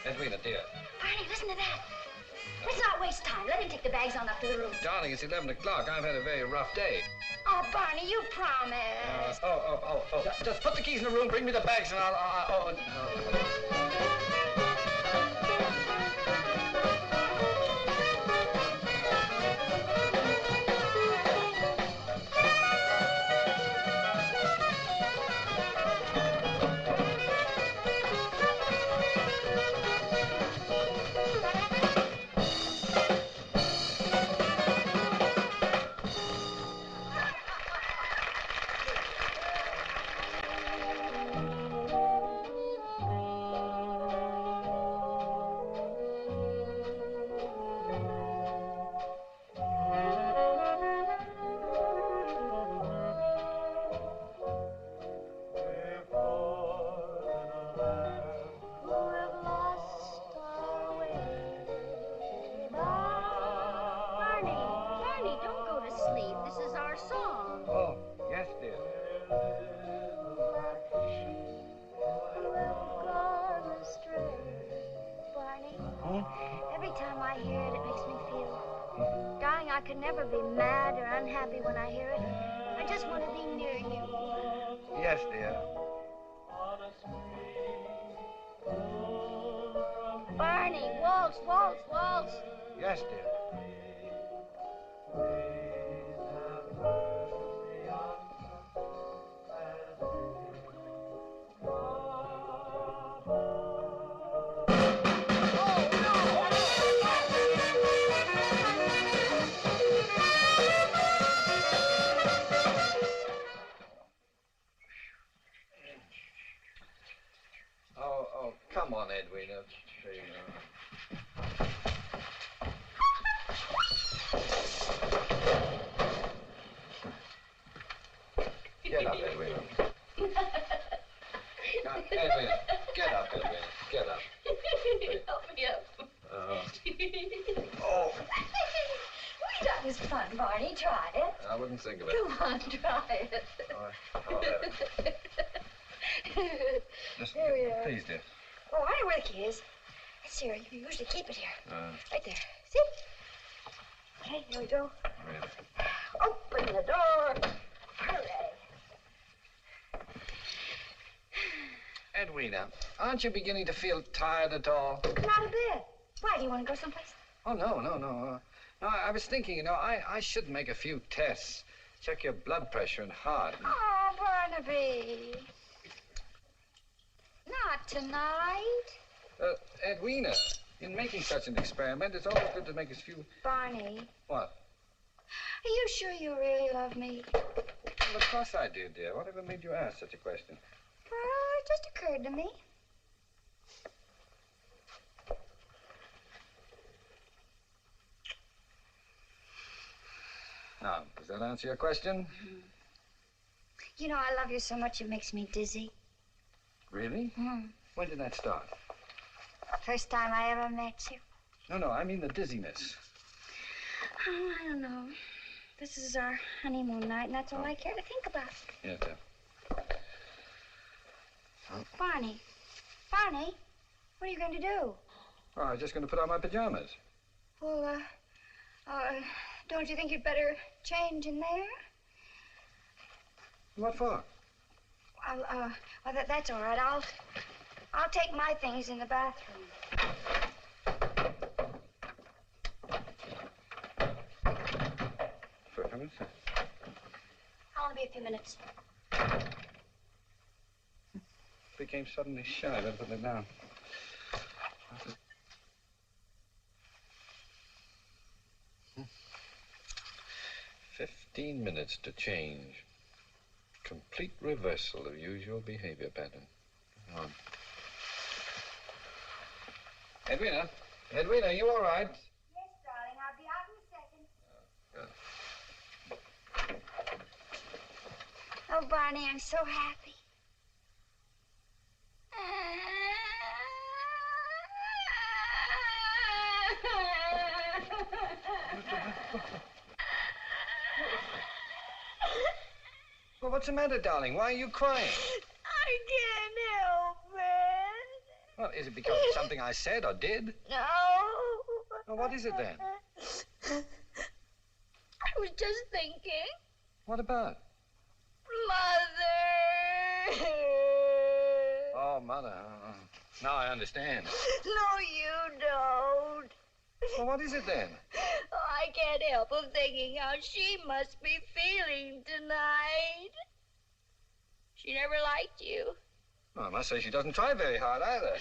Edwina, dear. Barney, listen to that. Let's not waste time. Let him take the bags on up to the room. Darling, it's 11 o'clock. I've had a very rough day. Oh, Barney, you promised. Just put the keys in the room, bring me the bags, and I'll. I could never be mad or unhappy when I hear it. I just want to be near you. Yes, dear. Barney, waltz, waltz, waltz. Yes, dear. Come on, Edwina. Get up, Edwina. Edwina, get up, Edwina. Get up. Help me up. Oh. That was fun, Barney. Try it. I wouldn't think of it. Come on, try it. I'll have it. Just, Here we are. please, dear. Oh, I know where the key is. Let's see, you usually keep it here. Right there. See? Okay, here we go. Really? Open the door. Hooray. Edwina, aren't you beginning to feel tired at all? Not a bit. Why, do you want to go someplace? Oh, no. No, I was thinking, I should make a few tests. Check your blood pressure and heart. Oh, Barnaby. Not tonight. Edwina, in making such an experiment, it's always good to make a few... Barney. What? Are you sure you really love me? Well, of course I do, dear. Whatever made you ask such a question? Well, it just occurred to me. Now, does that answer your question? Mm-hmm. You know, I love you so much it makes me dizzy. Really? Mm. When did that start? First time I ever met you. No, I mean the dizziness. Oh, I don't know. This is our honeymoon night, and that's all I care to think about. Yes, dear. Barney, what are you going to do? Oh, I'm just going to put on my pajamas. Well, don't you think you'd better change in there? What for? Well, that's all right. I'll take my things in the bathroom. For heaven's sake. I'll only be a few minutes. Became suddenly shy. I better put it down. 15 minutes to change. Complete reversal of usual behavior pattern. On. Edwina, are you all right? Yes, darling. I'll be out in a second. Oh, Barney, I'm so happy. Well, what's the matter, darling? Why are you crying? I can't help it. Well, is it because of something I said or did? No. Well, what is it then? I was just thinking. What about? Mother. Oh, Mother. Now I understand. No, you don't. Well, what is it then? Oh, I can't help but thinking how she must be feeling tonight. She never liked you. Well, I must say she doesn't try very hard either.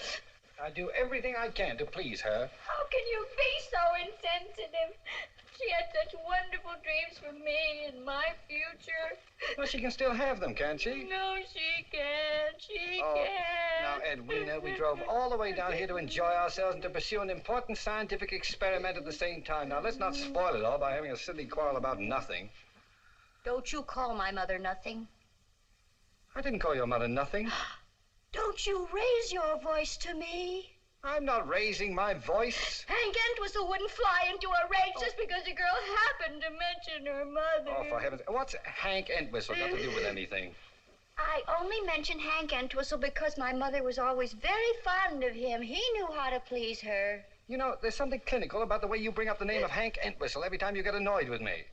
I do everything I can to please her. How can you be so insensitive? She had such wonderful dreams for me and my future. Well, she can still have them, can't she? No, she can't. She can't. Now, Edwina, we drove all the way down here to enjoy ourselves and to pursue an important scientific experiment at the same time. Now, let's not spoil it all by having a silly quarrel about nothing. Don't you call my mother nothing. I didn't call your mother nothing. Don't you raise your voice to me. I'm not raising my voice. Hank Entwistle wouldn't fly into a rage just because a girl happened to mention her mother. Oh, for heaven's sake. What's Hank Entwistle got to do with anything? I only mentioned Hank Entwistle because my mother was always very fond of him. He knew how to please her. You know, there's something clinical about the way you bring up the name of Hank Entwistle every time you get annoyed with me.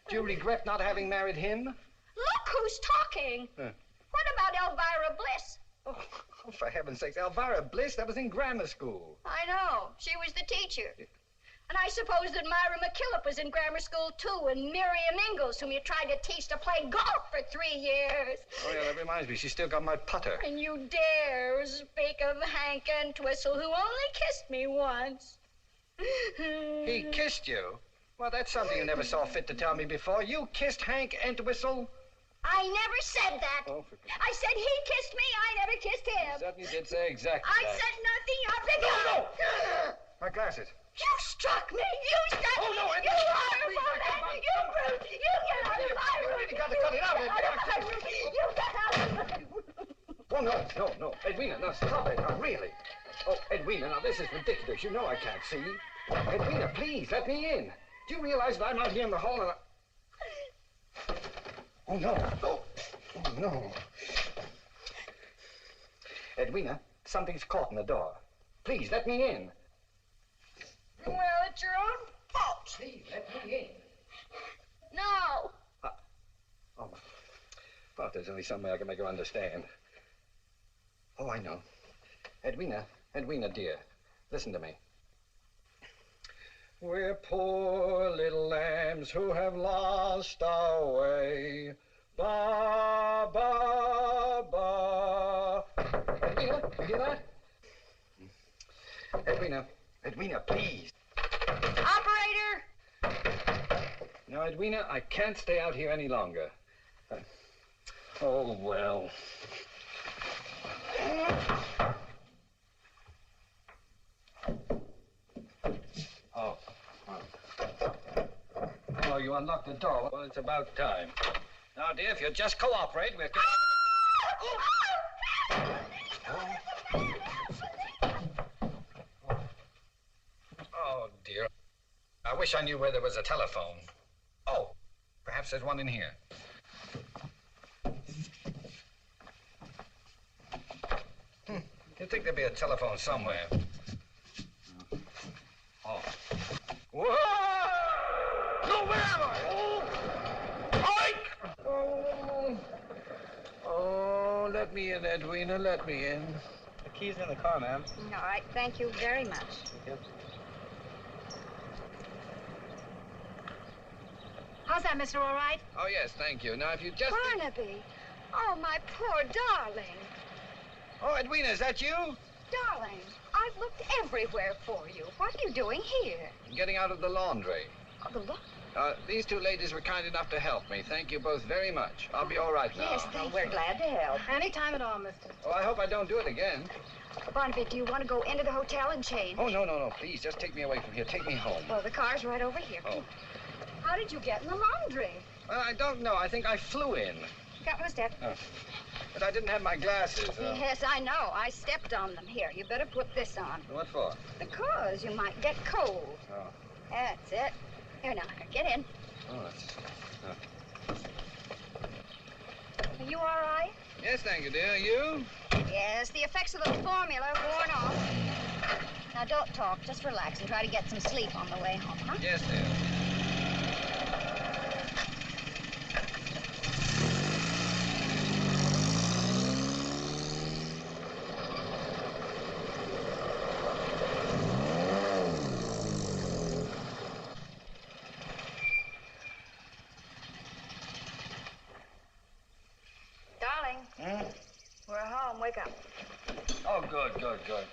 Do you regret not having married him? Look who's talking. What about Elvira Bliss? Oh, for heaven's sakes, Elvira Bliss, that was in grammar school. I know. She was the teacher. And I suppose that Myra McKillop was in grammar school, too, and Miriam Ingalls, whom you tried to teach to play golf for 3 years. Oh, yeah, that reminds me. She's still got my putter. And you dare speak of Hank Entwistle, who only kissed me once. He kissed you? Well, that's something you never saw fit to tell me before. You kissed Hank Entwistle? I never said that. Oh, I said he kissed me. I never kissed him. You certainly did say exactly I that. said nothing. You're big. No! My glasses. You struck me. You struck me. No, You horrible man. You brute. You get out of my room. You got to cut it out. You get out of my room. You get out of my room. Oh, no. Edwina, now stop it. Now, really. Oh, Edwina, now this is ridiculous. You know I can't see. Edwina, please, let me in. Do you realize that I'm out here in the hall and Oh, no. Oh, no. Edwina, something's caught in the door. Please, let me in. Well, it's your own fault. Please, let me in. No. Oh, well, if there's only some way I can make her understand. Oh, I know. Edwina, dear, listen to me. We're poor little lambs who have lost our way. Ba, ba, ba. Edwina, you hear that? Edwina, please. Operator! Now, Edwina, I can't stay out here any longer. Oh, well. Oh, you unlocked the door. Well, it's about time. Now, dear, if you'll just cooperate, we'll get... Oh, dear. I wish I knew where there was a telephone. Oh, perhaps there's one in here. You'd think there'd be a telephone somewhere. Oh. Whoa! No, where am I? Oh! Oh, let me in, Edwina, let me in. The key's in the car, ma'am. All right, thank you very much. Yep. How's that, mister, all right? Oh, yes, thank you. Now, if you just... Barnaby. Oh, my poor darling. Oh, Edwina, is that you? Darling, I've looked everywhere for you. What are you doing here? Getting out of the laundry. Oh, the laundry? These two ladies were kind enough to help me. Thank you both very much. I'll be all right now. Yes, we're glad to help. Any time at all, mister. Oh, I hope I don't do it again. Barnaby, do you want to go into the hotel and change? Oh, no. Please, just take me away from here. Take me home. Well, the car's right over here. Oh. How did you get in the laundry? I don't know. I think I flew in. Got my step. Oh. But I didn't have my glasses. Yes, I know. I stepped on them. Here, you better put this on. What for? Because you might get cold. Oh. That's it. Here now, get in. Oh, that's... Are you all right? Yes, thank you, dear. You? Yes, the effects of the formula are worn off. Now, don't talk. Just relax and try to get some sleep on the way home, huh? Yes, dear. Darling, we're home. Wake up. Oh, good, good, good.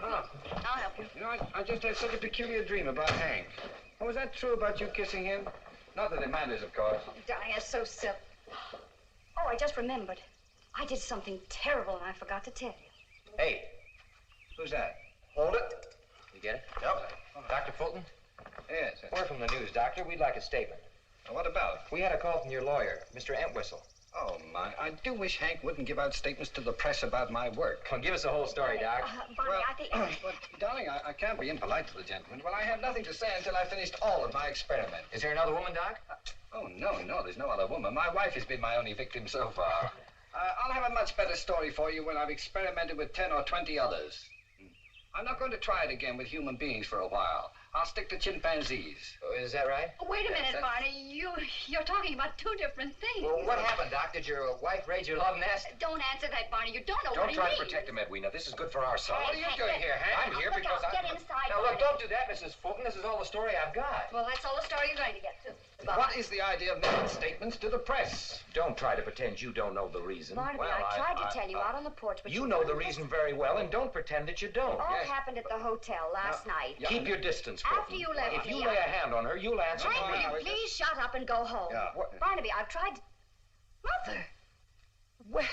Oh. I'll help you. You know, I just had such a peculiar dream about Hank. Oh, was that true about you kissing him? Not that it matters, of course. Oh, darling, that's so silly. Oh, I just remembered. I did something terrible and I forgot to tell you. Hey, who's that? Hold it. You get it? Yep. Dr. Fulton? Yes. We're from the news, Doctor. We'd like a statement. What about? We had a call from your lawyer, Mr. Entwistle. Oh, my. I do wish Hank wouldn't give out statements to the press about my work. Well, give us the whole story, Doc. Barney, I think... But, darling, I can't be impolite to the gentleman. Well, I have nothing to say until I finished all of my experiments. Is there another woman, Doc? Oh, no, there's no other woman. My wife has been my only victim so far. I'll have a much better story for you when I've experimented with 10 or 20 others. I'm not going to try it again with human beings for a while. I'll stick to chimpanzees. Oh, is that right? Oh, wait a minute, Barney. You're talking about two different things. Well, what happened, Doc? Did your wife raid your love nest? Don't answer that, Barney. You don't know Don't what try he to means. protect him, Edwina. This is good for our son. Hey, What are you Hank, doing here, Hank? I'm here look because out, I... get inside, Now, look, Barney. don't do that, Mrs. Fulton. This is all the story I've got. Well, that's all the story you're going to get to. What is the idea of making statements to the press? Don't try to pretend you don't know the reason. Barnaby, Well, I tried to tell you out on the porch, but You know the reason very well, and don't pretend that you don't. All happened at the hotel last night. Keep your distance, Fulton. After you left If you me, lay a hand on her, you'll answer Hank, for will me. you please shut up and go home? Yeah. Barnaby, I've tried to... Mother. Well,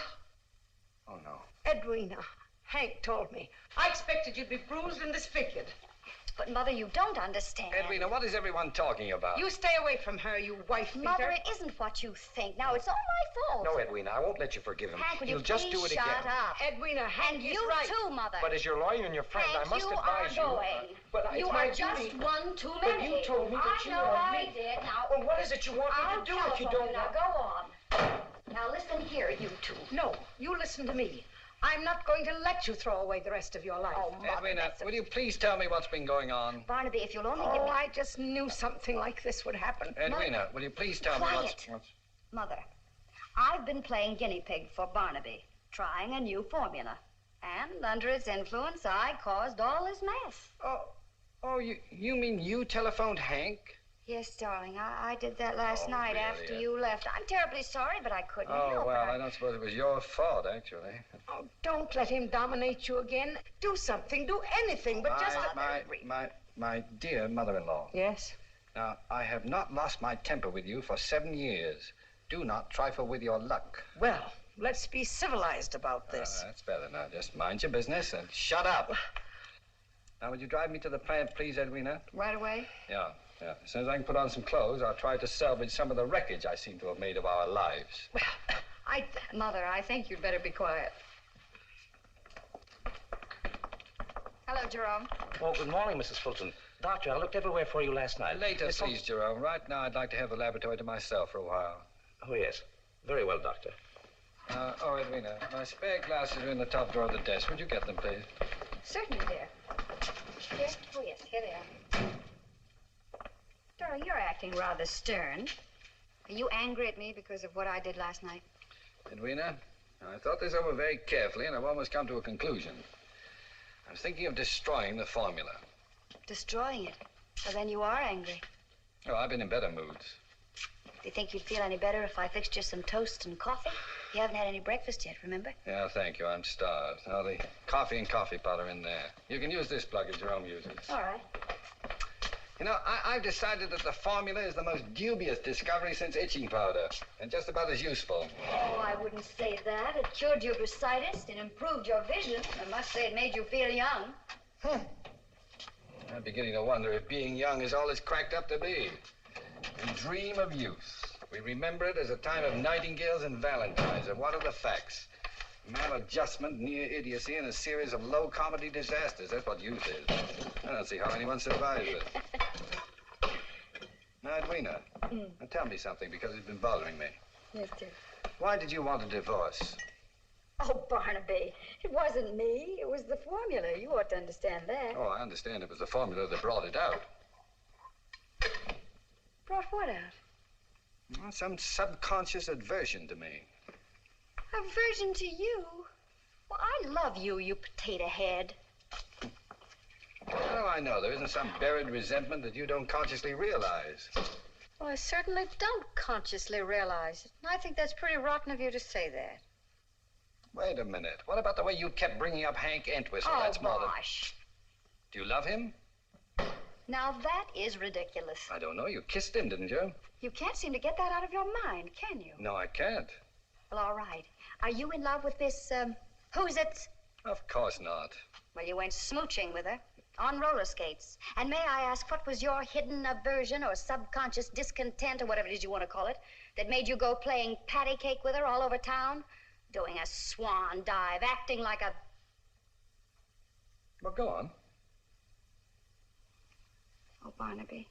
Oh, no. Edwina, Hank told me. I expected you'd be bruised and disfigured. But, Mother, you don't understand. Edwina, what is everyone talking about? You stay away from her, you wife beater. Mother, it isn't what you think. Now, it's all my fault. No, Edwina, I won't let you forgive him. Hank, will He'll you just please do it shut again. up? Edwina, Hank And is you right. too, Mother. But as your lawyer and your friend, Hank, I must you advise are you. going. But You it's my are just duty. one too But many. you told me that you I know were I me. did. Now, Well, what is it you want I'll me to do if you telephone don't Now, want... go on. Now, listen here, you two. No, you listen to me. I'm not going to let you throw away the rest of your life. Oh, Mother, Edwina, will you please tell me what's been going on? Barnaby, if you'll only give Oh, me... I just knew something like this would happen. Edwina, will you please tell me Quiet. what's... Mother, I've been playing guinea pig for Barnaby, trying a new formula. And under its influence, I caused all this mess. Oh, you mean you telephoned Hank? Yes, darling, I did that last night really, after Ed? you left. I'm terribly sorry, but I couldn't Oh, help well, it. I don't suppose it was your fault, actually. Oh, don't let him dominate you again. Do something, do anything, but just... My dear mother-in-law. Yes? Now, I have not lost my temper with you for 7 years. Do not trifle with your luck. Well, let's be civilized about this. That's better now. Just mind your business and shut up. Now, would you drive me to the plant, please, Edwina? Right away? Yeah. As soon as I can put on some clothes, I'll try to salvage some of the wreckage I seem to have made of our lives. Well, Mother, I think you'd better be quiet. Hello, Jerome. Oh, good morning, Mrs. Fulton. Doctor, I looked everywhere for you last night. Later, please, Jerome. Right now, I'd like to have the laboratory to myself for a while. Oh, yes. Very well, Doctor. Edwina, my spare glasses are in the top drawer of the desk. Would you get them, please? Certainly, dear. Here? Oh, yes, here they are. Darling, you're acting rather stern. Are you angry at me because of what I did last night? Edwina, I thought this over very carefully, and I've almost come to a conclusion. I was thinking of destroying the formula. Destroying it? Well, then you are angry. Oh, I've been in better moods. Do you think you'd feel any better if I fixed you some toast and coffee? You haven't had any breakfast yet, remember? Yeah, thank you. I'm starved. Now, the coffee and coffee pot are in there. You can use this plug as Jerome uses. All right. You know, I've decided that the formula is the most dubious discovery since itching powder, and just about as useful. Oh, I wouldn't say that. It cured your bursitis. It improved your vision. I must say it made you feel young. I'm beginning to wonder if being young is all it's cracked up to be. We dream of youth. We remember it as a time of nightingales and valentines. And what are the facts? Maladjustment, near idiocy, and a series of low comedy disasters. That's what youth is. I don't see how anyone survives it. Now, Edwina, now tell me something, because it's been bothering me. Yes, dear. Why did you want a divorce? Oh, Barnaby, it wasn't me. It was the formula. You ought to understand that. Oh, I understand it was the formula that brought it out. Brought what out? Well, some subconscious aversion to me. Aversion to you? Well, I love you, you potato head. Oh, I know. There isn't some buried resentment that you don't consciously realize. Well, I certainly don't consciously realize it. And I think that's pretty rotten of you to say that. Wait a minute. What about the way you kept bringing up Hank Entwistle? Oh, That's more than... gosh. Do you love him? Now, that is ridiculous. I don't know. You kissed him, didn't you? You can't seem to get that out of your mind, can you? No, I can't. Well, all right. Are you in love with this, who's it? Of course not. Well, you went smooching with her on roller skates. And may I ask, what was your hidden aversion or subconscious discontent or whatever it is you want to call it that made you go playing patty cake with her all over town? Doing a swan dive, acting like a... Well, go on. Oh, Barnaby,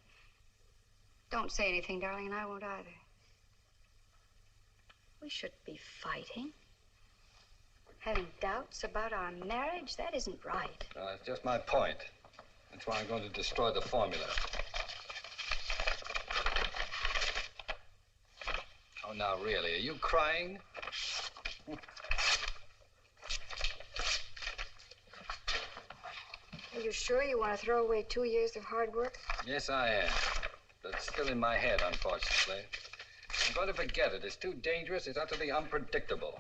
don't say anything, darling, and I won't either. We shouldn't be fighting. Having doubts about our marriage, that isn't right. That's just my point. That's why I'm going to destroy the formula. Oh, now, really, are you crying? Are you sure you want to throw away 2 years of hard work? Yes, I am. But it's still in my head, unfortunately. I'm going to forget it. It's too dangerous. It's utterly unpredictable.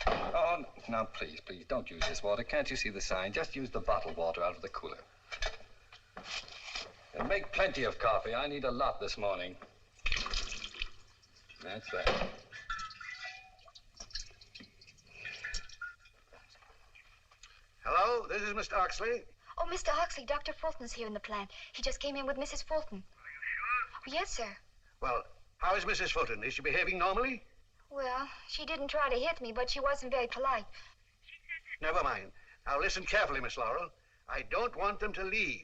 Oh, now, please, don't use this water. Can't you see the sign? Just use the bottled water out of the cooler. And make plenty of coffee. I need a lot this morning. That's that. Hello, this is Mr. Oxley. Oh, Mr. Oxley, Dr. Fulton's here in the plant. He just came in with Mrs. Fulton. Are you sure? Yes, sir. Well, how is Mrs. Fulton? Is she behaving normally? Well, she didn't try to hit me, but she wasn't very polite. Never mind. Now listen carefully, Miss Laurel. I don't want them to leave.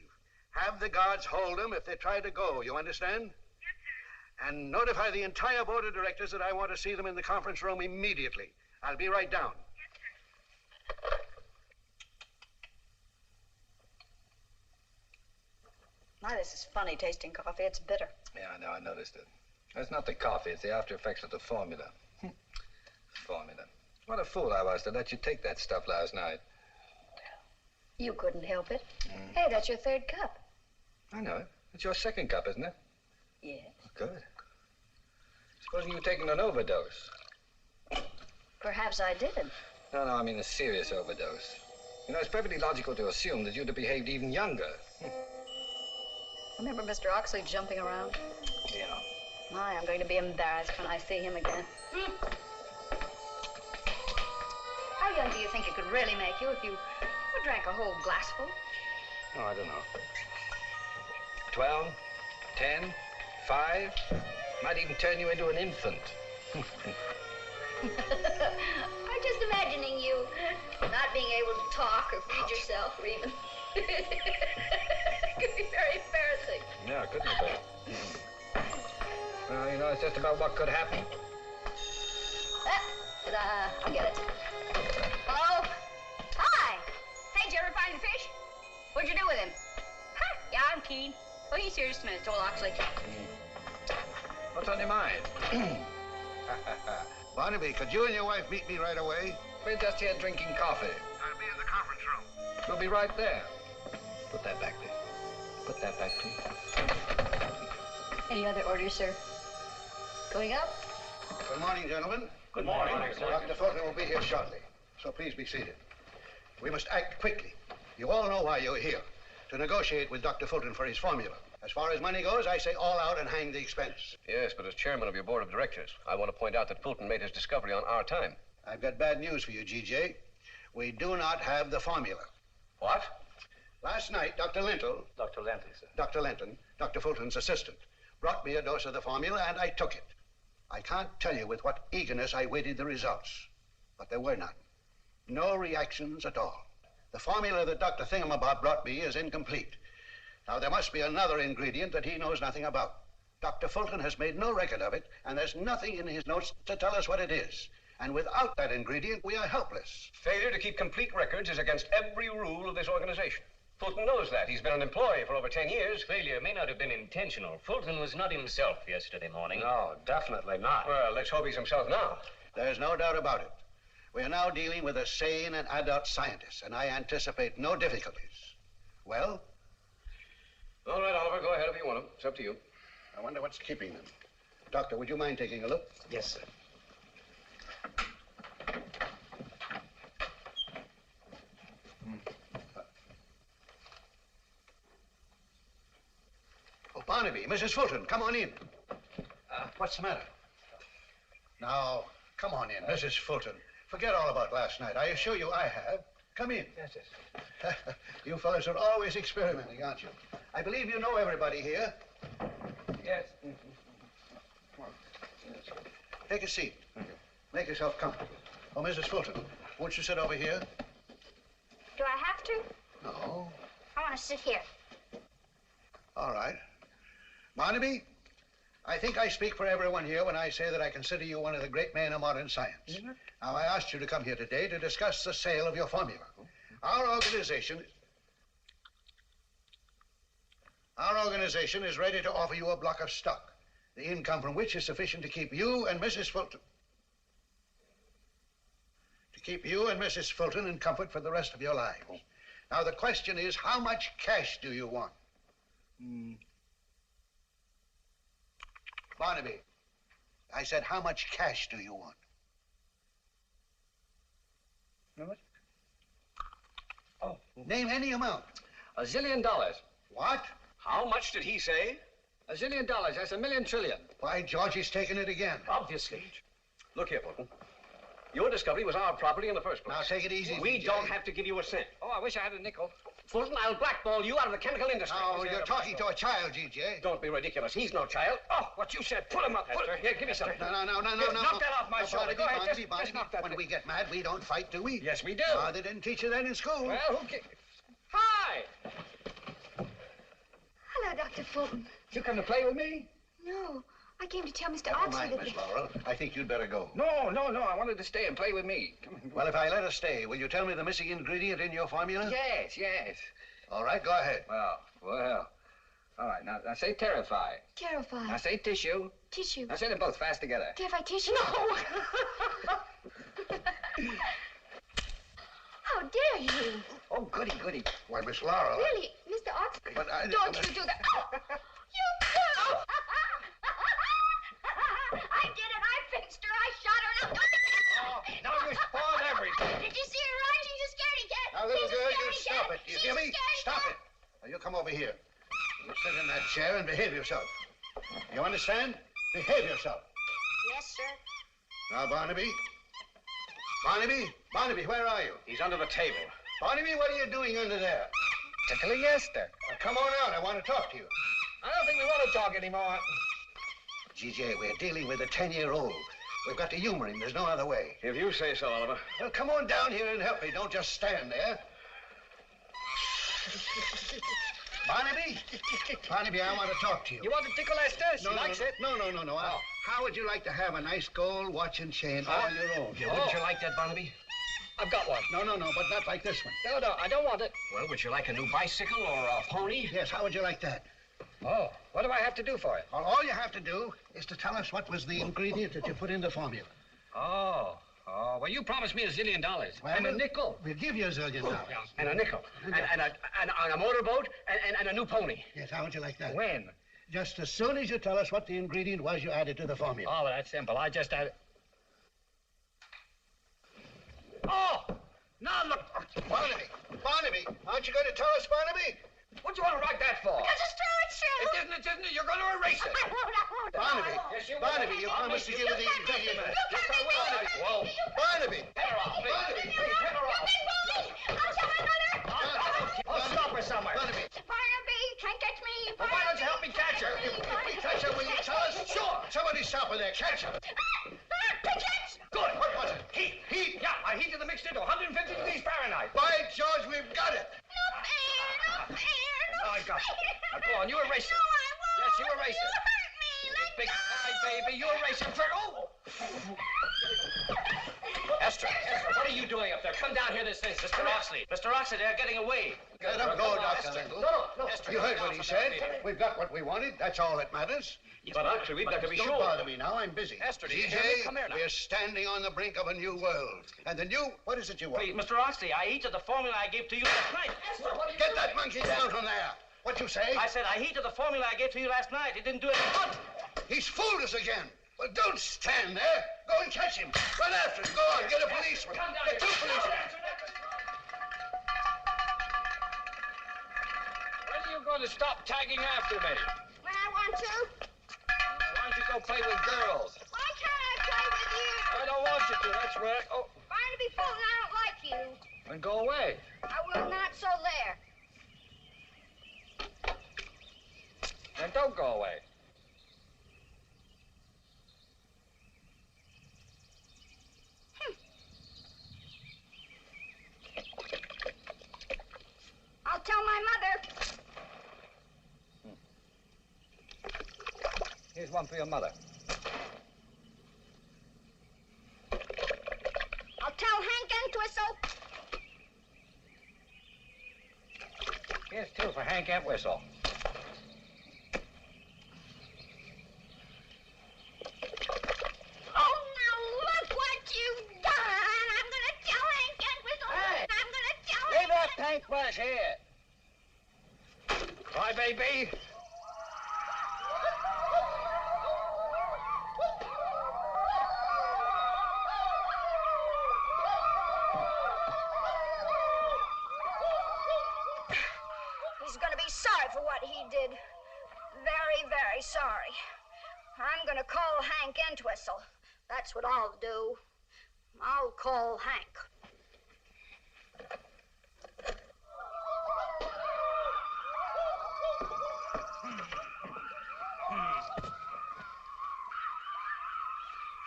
Have the guards hold them if they try to go, you understand? Yes, sir. And notify the entire board of directors that I want to see them in the conference room immediately. I'll be right down. Yes, sir. My, this is funny tasting coffee. It's bitter. Yeah, I know. I noticed it. It's not the coffee. It's the after effects of the formula. Formula. What a fool I was to let you take that stuff last night. You couldn't help it. Hey, that's your third cup. I know it. It's your second cup, isn't it? Yes. Good. Supposing you've taken an overdose. Perhaps I did. No, I mean a serious overdose. You know, it's perfectly logical to assume that you'd have behaved even younger. Remember Mr. Oxley jumping around? Yeah. My, I'm going to be embarrassed when I see him again. How young do you think it could really make you if you drank a whole glassful? Oh, I don't know. 12, 10, 5. Might even turn you into an infant. I'm just imagining you not being able to talk or feed yourself or even... It could be very embarrassing. Yeah, couldn't it? Well, you know, it's just about what could happen. I'll get it. Hello? Hi. Hey, did you ever find the fish? What'd you do with him? Huh? Yeah, I'm keen. Oh, he's here just a minute, told Oxley. What's on your mind? Barnaby, could you and your wife meet me right away? We're just here drinking coffee. I'll be in the conference room. We'll be right there. Put that back there. Put that back, please. Any other orders, sir? Going up? Good morning, gentlemen. Good morning, sir. Dr. Fulton will be here shortly, so please be seated. We must act quickly. You all know why you're here, to negotiate with Dr. Fulton for his formula. As far as money goes, I say all out and hang the expense. Yes, but as chairman of your board of directors, I want to point out that Fulton made his discovery on our time. I've got bad news for you, G.J. We do not have the formula. What? Last night, Dr. Linton, Dr. Fulton's assistant, brought me a dose of the formula, and I took it. I can't tell you with what eagerness I waited the results, but there were none. No reactions at all. The formula that Dr. Thingamabob brought me is incomplete. Now, there must be another ingredient that he knows nothing about. Dr. Fulton has made no record of it, and there's nothing in his notes to tell us what it is. And without that ingredient, we are helpless. Failure to keep complete records is against every rule of this organization. Fulton knows that. He's been an employee for over 10 years. Failure may not have been intentional. Fulton was not himself yesterday morning. No, definitely not. Well, let's hope he's himself now. There's no doubt about it. We are now dealing with a sane and adult scientist, and I anticipate no difficulties. Well? All right, Oliver, go ahead if you want him. It's up to you. I wonder what's keeping them. Doctor, would you mind taking a look? Yes, sir. Oh, Barnaby, Mrs. Fulton, come on in. What's the matter? Now, come on in, Mrs. Fulton. Forget all about last night. I assure you I have. Come in. Yes, yes. You fellas are always experimenting, aren't you? I believe you know everybody here. Yes. Come on. Take a seat. Make yourself comfortable. Oh, Mrs. Fulton, won't you sit over here? Do I have to? No. I want to sit here. All right. Barnaby, I think I speak for everyone here when I say that I consider you one of the great men of modern science. Mm-hmm. Now, I asked you to come here today to discuss the sale of your formula. Our organization is ready to offer you a block of stock, the income from which is sufficient to keep you and Mrs. Fulton in comfort for the rest of your lives. Now, the question is, how much cash do you want? Barnaby, I said, how much cash do you want? How much? Oh. Name any amount. $1 zillion. What? How much did he say? $1 zillion. That's 1,000,000 trillion. Why, George, he's taken it again. Obviously. Look here, Fulton. Your discovery was our property in the first place. Now, take it easy. We don't have to give you a cent. Oh, I wish I had a nickel. Fulton, I'll blackball you out of the chemical industry. Oh, you're talking to a child, G.J. Don't be ridiculous. He's no child. Oh, what you said. Put him up. Put him. Here, give me something. No. Knock that off my shoulder. Go ahead. Barnaby, Just knock that. when we get mad, we don't fight, do we? Yes, we do. They didn't teach you that in school. Well, who cares? Hi. Hello, Dr. Fulton. You come to play with me? No, I came to tell Mr. Never Oxley mind, that... Miss Laurel. I think you'd better go. No. I wanted to stay and play with me. Come on. Well, if I let her stay, will you tell me the missing ingredient in your formula? Yes. All right, go ahead. Well. All right, now say terrify. Terrify. Now say tissue. Tissue. Now say them both fast together. Terrify tissue? No! How dare you? Oh, goody. Why, Miss Laurel. Really, Mr. Oxley? But Don't you do that. Oh, you girl! I did it. I fixed her. I shot her. Now you spoiled everything. Did you see her run? She's a scaredy cat. Now, little She's a girl, you scaredy stop cat. it. You She's hear a me? scaredy Stop cat. it. Now, you come over here. You sit in that chair and behave yourself. You understand? Behave yourself. Yes, sir. Now, Barnaby, where are you? He's under the table. Barnaby, what are you doing under there? Tickling Esther. Now, come on out. I want to talk to you. I don't think we want to talk anymore. G.J., we're dealing with a 10-year-old. We've got to humor him. There's no other way. If you say so, Oliver. Well, come on down here and help me. Don't just stand there. Barnaby, I want to talk to you. You want to tickle Esther? She likes it. No. How would you like to have a nice gold watch and chain all on your own? Wouldn't you like that, Barnaby? I've got one. No, but not like this one. No, I don't want it. Well, would you like a new bicycle or a pony? Yes, how would you like that? Oh, what do I have to do for it? Well, all you have to do is to tell us what was the ingredient that you put in the formula. Oh, well, you promised me $1 zillion. Well, and a nickel. We'll give you $1 zillion. And a nickel. And a motorboat and a new pony. Yes, how would you like that? When? Just as soon as you tell us what the ingredient was you added to the formula. Oh, well, that's simple. I just added... Oh! Now look... Barnaby, aren't you going to tell us, Barnaby? What do you want to write that for? Because it's true, it's true. It isn't. You're going to erase it. Barnaby, Yes, you will. Barnaby, you promised to give her the ingredient. Yes, I will. Whoa. Barnaby! Get her off, please. Barnaby! Please, get her off. I'll tell my mother. I'll stop her somewhere. Barnaby! Barnaby, can't catch me. Well, why don't you help me catch her? If we catch her, will you tell us? Sure. Somebody stop her there. Catch her. Pigeons! Good. What was it? Heat. Yeah, I heated the mixture to 150 degrees Fahrenheit. By George, we've got it. No fair. I got it. Now, go on, you erase it. No, I won't. Yes, you erase You it. hurt me. Let Big go. cry, baby. You erase it for... Oh! Esther, what are you doing up there? Come down here this instant. Mr. Oxley. Mr. Oxley, they're getting away. Let him go, Dr. Lingle. No. You heard what he said. We've got what we wanted. That's all that matters. But actually, we've got to be Don't sure. bother me now. I'm busy. Esther, do you hear me? Come here now. we're standing on the brink of a new world. And the new... What is it you want? Please, Mr. Oxley, I heated the formula I gave to you last night. Esther, what are you Get doing? that monkey down from there. What you say? I said I heated the formula I gave to you last night. It didn't do any good. He's fooled us again. Well, don't stand there. Go and catch him. Run after him. Go on. Get a policeman. Come down Get two policemen. When are you going to stop tagging after me? When I want to. Why don't you go play with girls? Why can't I play with you? I don't want you to, that's right. Oh, Barnaby Fulton, I don't like you. then go away. I will not, so there. Then don't go away. I'll tell my mother. Here's one for your mother. I'll tell Hank Entwistle. Here's two for Hank Entwistle. Oh, now look what you've done. I'm going to tell Hank Entwistle. Hey! I'm going to tell Leave Hank. that paintbrush here. Cry, baby. He's going to be sorry for what he did. Very, very sorry. I'm going to call Hank Entwistle. That's what I'll do. I'll call Hank.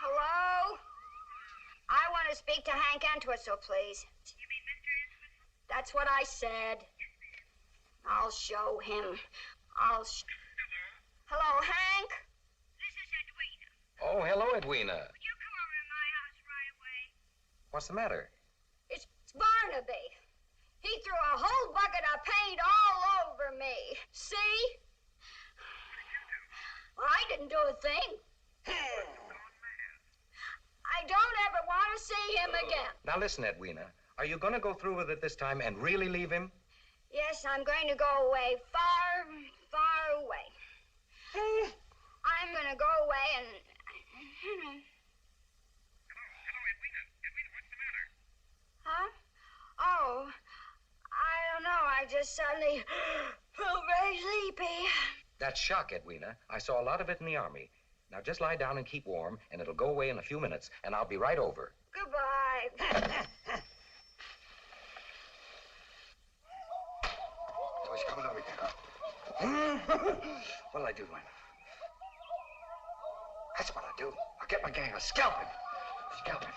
Hello? I want to speak to Hank Entwistle, please. You mean Mr. Entwistle? That's what I said. I'll show him. Hello, Hank? This is Edwina. Oh, hello, Edwina. Would you come over to my house right away? What's the matter? It's Barnaby. He threw a whole bucket of paint all over me. See? Well, I didn't do a thing. I don't ever want to see him again. Now, listen, Edwina. Are you going to go through with it this time and really leave him? Yes, I'm going to go away far, far away. I'm going to go away and... Hello, Edwina. Edwina, what's the matter? Huh? Oh, I don't know. I just suddenly felt very sleepy. That's shock, Edwina. I saw a lot of it in the Army. Now, just lie down and keep warm, and it'll go away in a few minutes, and I'll be right over. Goodbye. So he's coming over here, huh? What'll I do to him? That's what I'll do. I'll get my gang. I'll scalp him. Scalp him.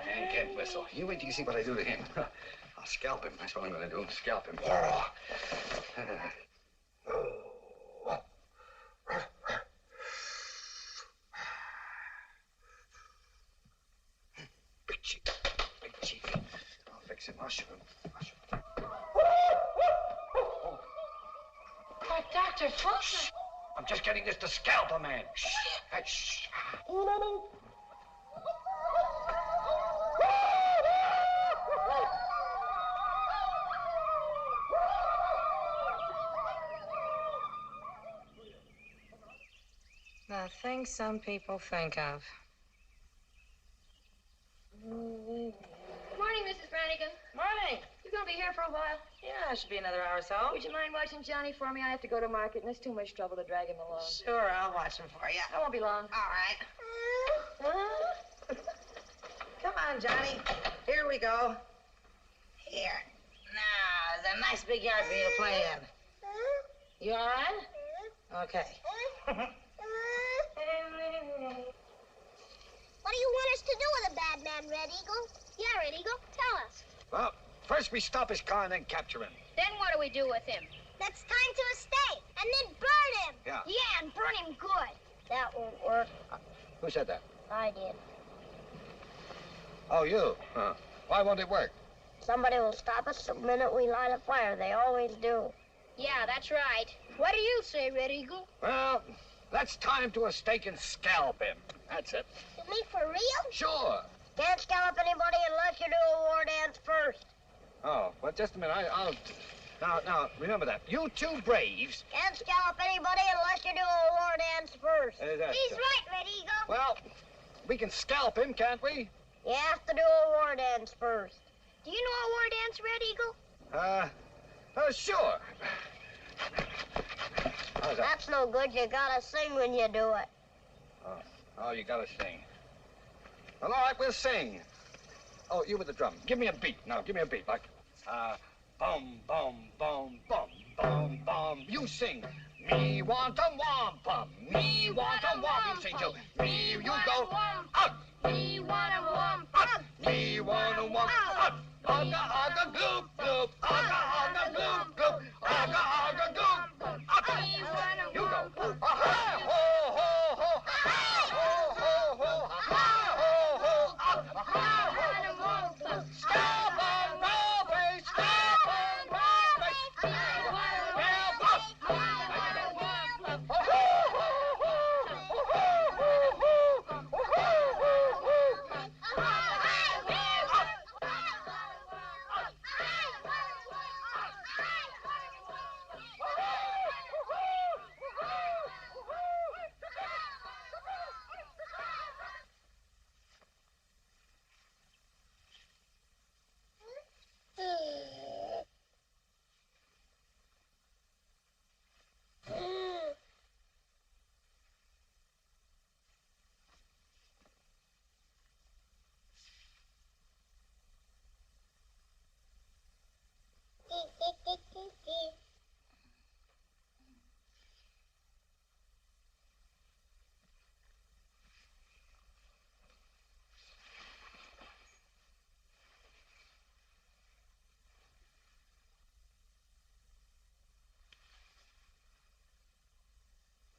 Hank Entwistle. You wait till you see what I do to him. I'll scalp him. That's what I'm going to do. Scalp him. Big chief. Big chief. I'll fix him. I'll shoot him. But Dr. Fulton. I'm just getting this to scalp a man. Shh. Hey, shh. The things some people think of. Morning, Mrs. Brannigan. Morning. You gonna be here for a while? Yeah, it should be another hour or so. Would you mind watching Johnny for me? I have to go to market, and it's too much trouble to drag him along. Sure, I'll watch him for you. I won't be long. All right. Come on, Johnny. Here we go. Here. Now, there's a nice big yard for you to play in. You all right? Okay. What do you want us to do with a bad man, Red Eagle? Yeah, Red Eagle, tell us. Well, first we stop his car and then capture him. Then what do we do with him? Let's tie him to a stake and then burn him. Yeah. Yeah, and burn him good. That won't work. Who said that? I did. Oh, you. Huh. Why won't it work? Somebody will stop us the minute we light a fire. They always do. Yeah, that's right. What do you say, Red Eagle? Well, let's tie him to a stake and scalp him. That's it. You mean for real? Sure. Can't scallop anybody unless you do a war dance first. Oh, well, just a minute. I'll... Now, remember that. You two braves... Can't scallop anybody unless you do a war dance first. He's right, Red Eagle. Well, we can scalp him, can't we? You have to do a war dance first. Do you know a war dance, Red Eagle? Sure. How's that? That's no good. You gotta sing when you do it. Oh, you gotta sing. Well, all right, we'll sing. Oh, you with the drum. Give me a beat. Now, give me a beat. Like, bum, bum, bum, bum, bum, bum. You sing. Me want a wampum. Me want a wampum. You sing too. Me, you go. Up. Me want a wampum. Up. Me want a wampum. Up. Ugga, ugga, gloop, gloop. Ugga, ugga, gloop, gloop. Ugga, ugga, gloop. Up. You go. Ha, ho, ho, ho. Ha, ho, ho, ho. Ha, ho, ho. Up. Ha, ho, ho. Stop on my face. Stop on my face. Step up.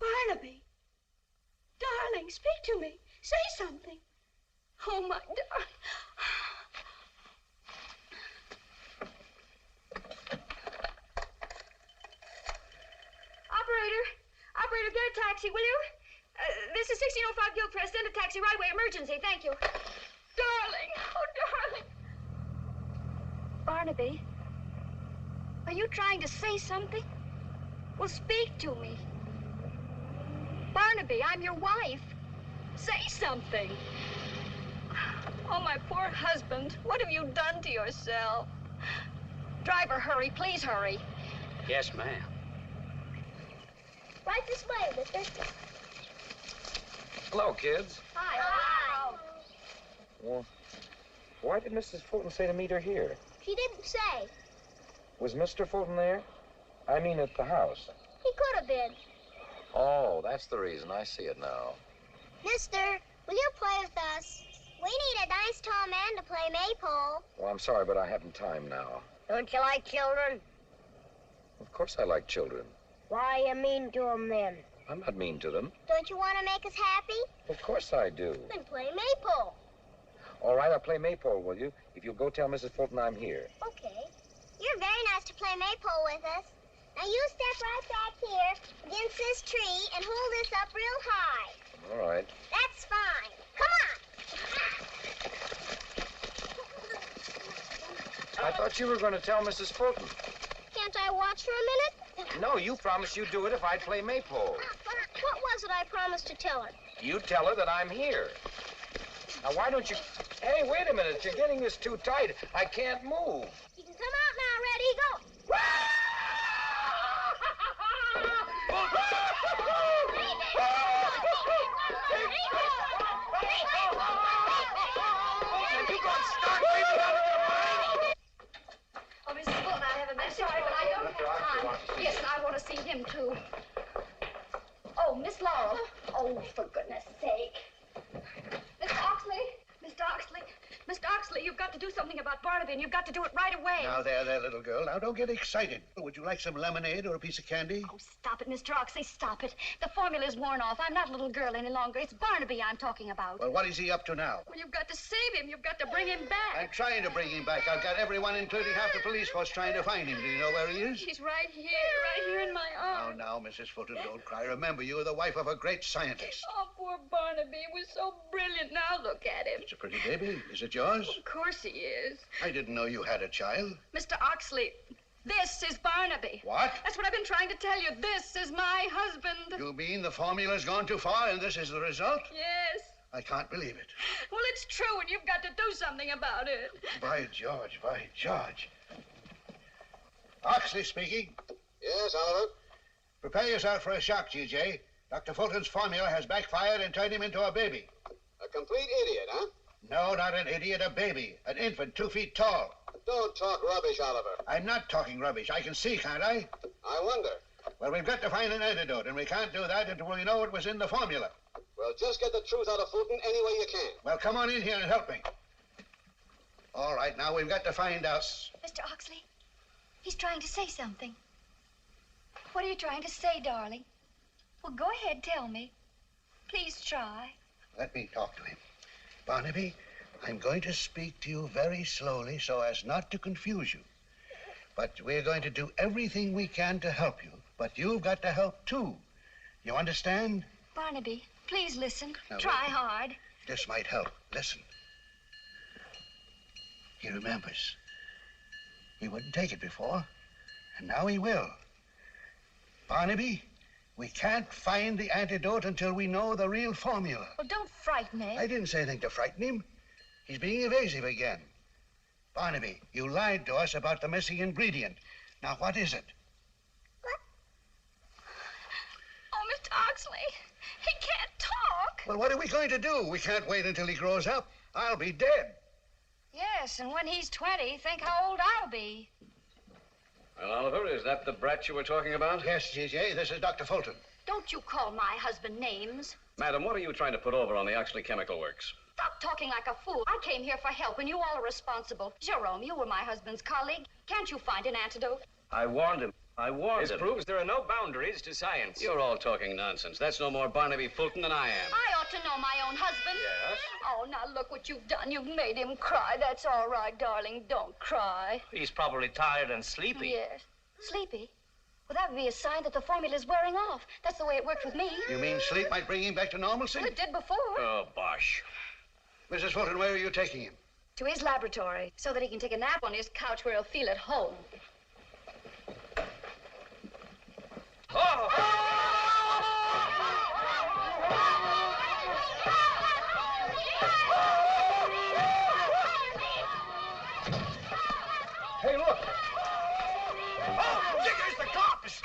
Barnaby, darling, speak to me. Say something. Oh, my darling. Operator, get a taxi, will you? This is 1605 Gilchrist. Send a taxi right away. Emergency. Thank you. Darling. Oh, darling. Barnaby, are you trying to say something? Well, speak to me. Barnaby, I'm your wife. Say something. Oh, my poor husband. What have you done to yourself? Driver, hurry. Please hurry. Yes, ma'am. Right this way, mister. Hello, kids. Hi. Hi. Well, why did Mrs. Fulton say to meet her here? She didn't say. Was Mr. Fulton there? I mean, at the house. He could have been. Oh, that's the reason. I see it now. Mister, will you play with us? We need a nice tall man to play maypole. Well, I'm sorry, but I haven't time now. Don't you like children? Of course I like children. Why are you mean to them then? I'm not mean to them. Don't you want to make us happy? Of course I do. Then play maypole. All right, I'll play maypole, will you? If you'll go tell Mrs. Fulton I'm here. Okay. You're very nice to play maypole with us. Now you step right back here against this tree and hold this up real high. All right. That's fine. Come on. I thought you were going to tell Mrs. Fulton. Can't I watch for a minute? No, you promised you'd do it if I'd play maypole. What was it I promised to tell her? You tell her that I'm here. Now, why don't you... Hey, wait a minute. You're getting this too tight. I can't move. You can come out now, Red Eagle. Oh, Mrs. Fulton, I have a message. Sorry, but I don't have time. Yes, and I want to see him, too. Oh, Miss Laurel. Oh, for goodness sake. Mr. Oxley. Mr. Oxley. Mr. Oxley. you've got to do something about Barnaby, and you've got to do it right away. Now, there, little girl. Now, don't get excited. Would you like some lemonade or a piece of candy? Oh, stop it, Mr. Oxley, stop it. The formula's worn off. I'm not a little girl any longer. It's Barnaby I'm talking about. Well, what is he up to now? Well, you've got to save him. You've got to bring him back. I'm trying to bring him back. I've got everyone, including half the police force, trying to find him. Do you know where he is? He's right here in my arms. Now, Mrs. Fulton, don't cry. Remember, you are the wife of a great scientist. Oh, poor Barnaby. He was so brilliant. Now look at him. It's a pretty baby. Is it yours? Of course he is. I didn't know you had a child. Mr. Oxley, this is Barnaby. What? That's what I've been trying to tell you. This is my husband. You mean the formula's gone too far and this is the result? Yes. I can't believe it. Well, it's true, and you've got to do something about it. By George, by George. Oxley speaking. Yes, Oliver? Prepare yourself for a shock, G.J. Dr. Fulton's formula has backfired and turned him into a baby. A complete idiot, huh? No, not an idiot, a baby. An infant 2 feet tall. Don't talk rubbish, Oliver. I'm not talking rubbish. I can see, can't I? I wonder. Well, we've got to find an antidote, and we can't do that until we know what was in the formula. Well, just get the truth out of Fulton any way you can. Well, come on in here and help me. All right, now we've got to find out. Mr. Oxley, he's trying to say something. What are you trying to say, darling? Well, go ahead, tell me. Please try. Let me talk to him. Barnaby, I'm going to speak to you very slowly so as not to confuse you. But we're going to do everything we can to help you. But you've got to help, too. You understand? Barnaby, please listen. Now, try wait. hard. This might help. Listen. He remembers. He wouldn't take it before, and now he will. Barnaby, we can't find the antidote until we know the real formula. Well, don't frighten him. I didn't say anything to frighten him. He's being evasive again. Barnaby, you lied to us about the missing ingredient. Now, what is it? Oh, Mr. Oxley, he can't talk. Well, what are we going to do? We can't wait until he grows up. I'll be dead. Yes, and when he's 20, think how old I'll be. Well, Oliver, is that the brat you were talking about? Yes, G.J., this is Dr. Fulton. Don't you call my husband names. Madam, what are you trying to put over on the Oxley Chemical Works? Stop talking like a fool. I came here for help, and you all are responsible. Jerome, you were my husband's colleague. Can't you find an antidote? I warned him. This This proves there are no boundaries to science. You're all talking nonsense. That's no more Barnaby Fulton than I am. I ought to know my own husband. Yes? Oh, now look what you've done. You've made him cry. That's all right, darling. Don't cry. He's probably tired and sleepy. Yes. Sleepy? Well, that would be a sign that the formula's wearing off. That's the way it worked with me. You mean sleep might bring him back to normalcy? Well, it did before. Oh, bosh. Mrs. Fulton, where are you taking him? To his laboratory, so that he can take a nap on his couch where he'll feel at home. Oh! Hey, look! Oh, there's the cops!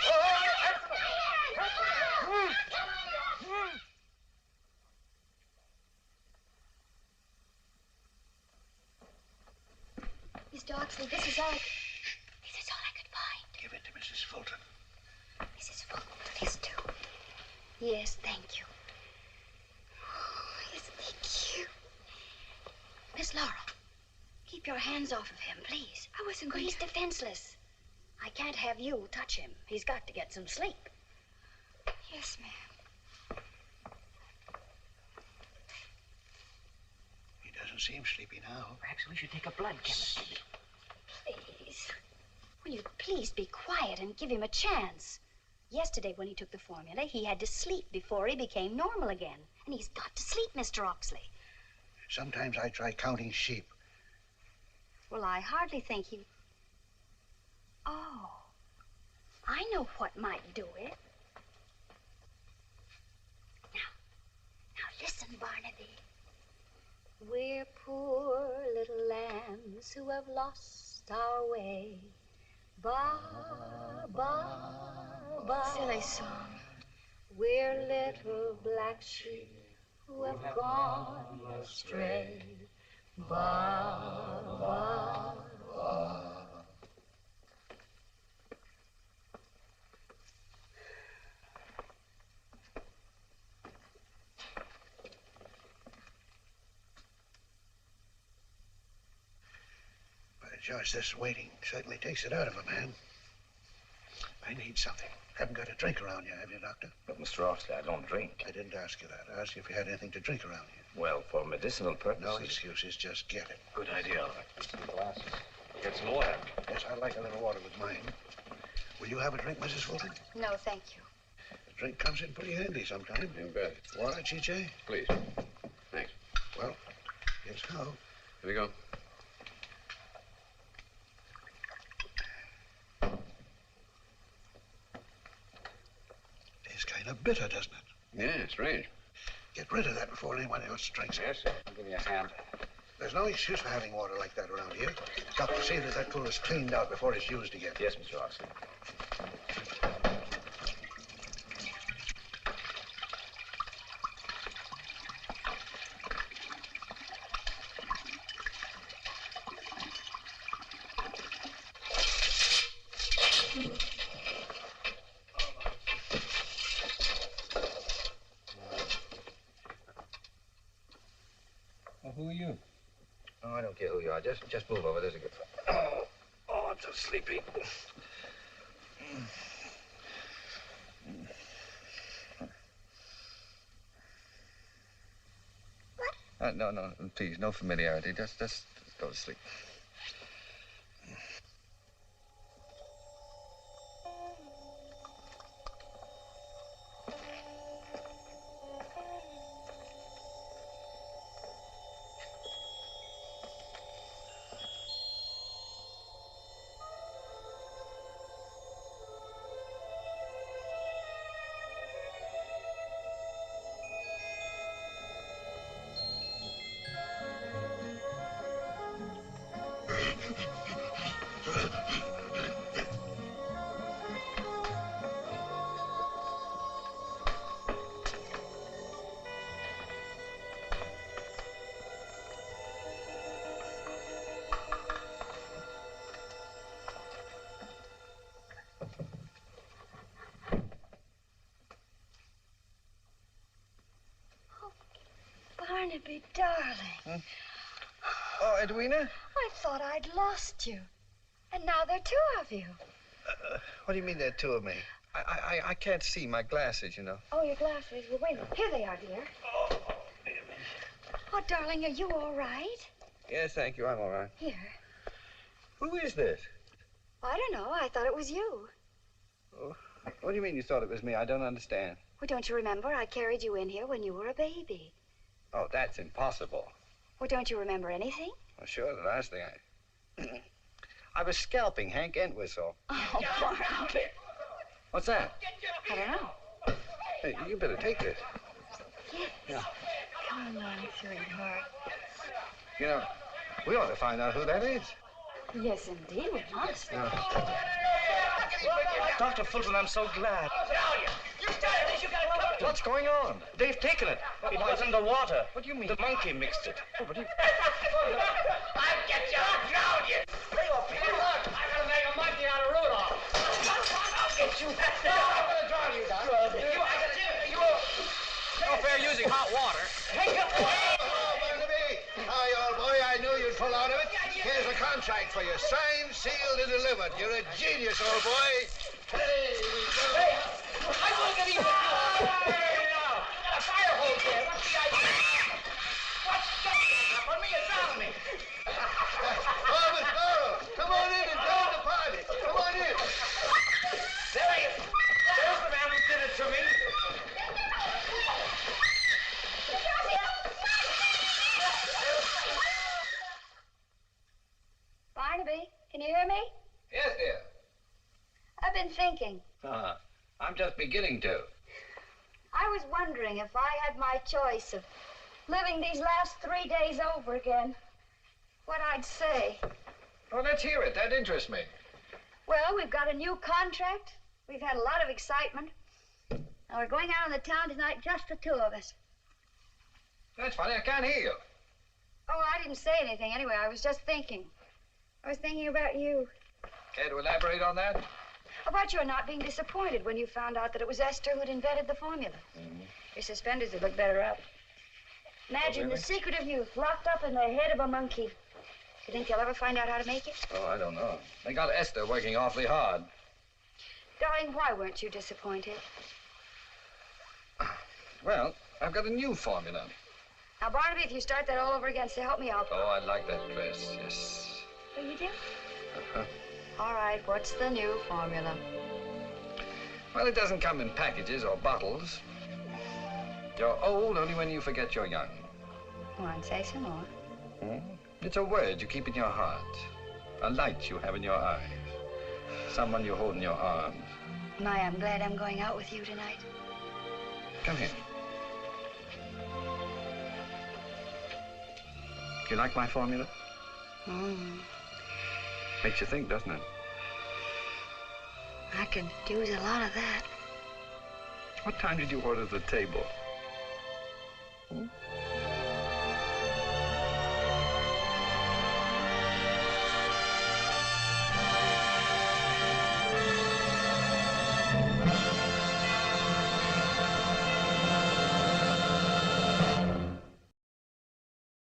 Mr. Oxley, this is all I could find. Give it to Mrs. Fulton. Mrs. Fulton, please do. Yes, thank you. Oh, isn't he cute? Miss Laurel, keep your hands off of him, please. I wasn't going He's defenseless. I can't have you touch him. He's got to get some sleep. Yes, ma'am. He doesn't seem sleepy now. Perhaps we should take a blood chemist. Please. Will you please be quiet and give him a chance? Yesterday, when he took the formula, he had to sleep before he became normal again. And he's got to sleep, Mr. Oxley. Sometimes I try counting sheep. Well, I hardly think he... Oh, I know what might do it. Now listen, Barnaby. We're poor little lambs who have lost our way. Ba, ba, ba. Silly song. We're little black sheep who have gone astray. Ba, ba, ba. George, this waiting certainly takes it out of a man. I need something. Haven't got a drink around you, have you, Doctor? But, Mr. Oxley, I don't drink. I didn't ask you that. I asked you if you had anything to drink around you. Well, for medicinal purposes. No excuses, just get it. Good idea, Oliver. Some glasses. Get some water. Yes, I'd like a little water with mine. Will you have a drink, Mrs. Fulton? No, thank you. A drink comes in pretty handy sometimes. In bed. Water, Chiche? Please. Thanks. Well, here's how. Here we go. Tastes kind of bitter, doesn't it? Yeah, strange. Get rid of that before anyone else drinks it. Yes, sir. I'll give you a hand. There's no excuse for having water like that around here. Doctor, see that that pool is cleaned out before it's used again. Yes, Mr. Oxley. Who are you? Oh, I don't care who you are. Just move over. There's a good... Oh, I'm so sleepy. No, please, no familiarity. Just go to sleep. Barnaby, darling. Oh, Edwina? I thought I'd lost you. And now there are two of you. What do you mean there are two of me? I can't see my glasses, you know. Oh, your glasses. Well, wait a minute. Here they are, dear. Oh, darling, are you all right? Yes, thank you. I'm all right. Here. Who is this? I don't know. I thought it was you. Oh, what do you mean you thought it was me? I don't understand. Well, don't you remember? I carried you in here when you were a baby. Oh, that's impossible. Well, don't you remember anything? Well, sure, the last thing I was scalping Hank Entwistle. Oh, Barnaby. What's that? I don't know. Hey, you better take this. Yes. Yeah. Come on, sweetheart. You know, we ought to find out who that is. Yes, indeed, we must. Dr. Fulton, I'm so glad. You started this, you got it. What's going on? They've taken it. It was in the water. What do you mean? The monkey mixed it. Oh, but I'll get you. I'll drown you. Look, I'm going to make a monkey out of Rudolph. I'll get you. No, I'm going to drown you, Doc. You will. no fair using hot water. Hey, Hello, Barnaby. Hi, old boy. I knew you'd pull out of it. Here's a contract for you. Signed, sealed, and delivered. You're a genius, old boy. Hey, we go. Hey, I will get even. Got a fire hose there. What's the idea? What's going up on me? You're drowning me. Oh, Miss Laurel, come on in and join the party. Come on in. There he is. There's the man who did it to me. Barnaby, can you hear me? Yes, dear. I've been thinking. I'm just beginning to. I was wondering if I had my choice of living these last 3 days over again, what I'd say. Well, let's hear it. That interests me. Well, we've got a new contract. We've had a lot of excitement. Now, we're going out on the town tonight, just the two of us. That's funny. I can't hear you. Oh, I didn't say anything anyway. I was just thinking. I was thinking about you. Care to elaborate on that? About your not being disappointed when you found out that it was Esther who'd invented the formula. Your suspenders would look better up. Imagine really? the secret of youth locked up in the head of a monkey. You think they'll ever find out how to make it? Oh, I don't know. They got Esther working awfully hard. Darling, why weren't you disappointed? Well, I've got a new formula. Now, Barnaby, if you start that all over again, say, help me out. Oh, I like that dress, yes. Oh, you do? Uh-huh. All right, what's the new formula? Well, it doesn't come in packages or bottles. You're old only when you forget you're young. Go on, say some more. Hmm? It's a word you keep in your heart. A light you have in your eyes. Someone you hold in your arms. My, I'm glad I'm going out with you tonight. Come here. Do you like my formula? Makes you think, doesn't it? I could use a lot of that. What time did you order the table? Hmm?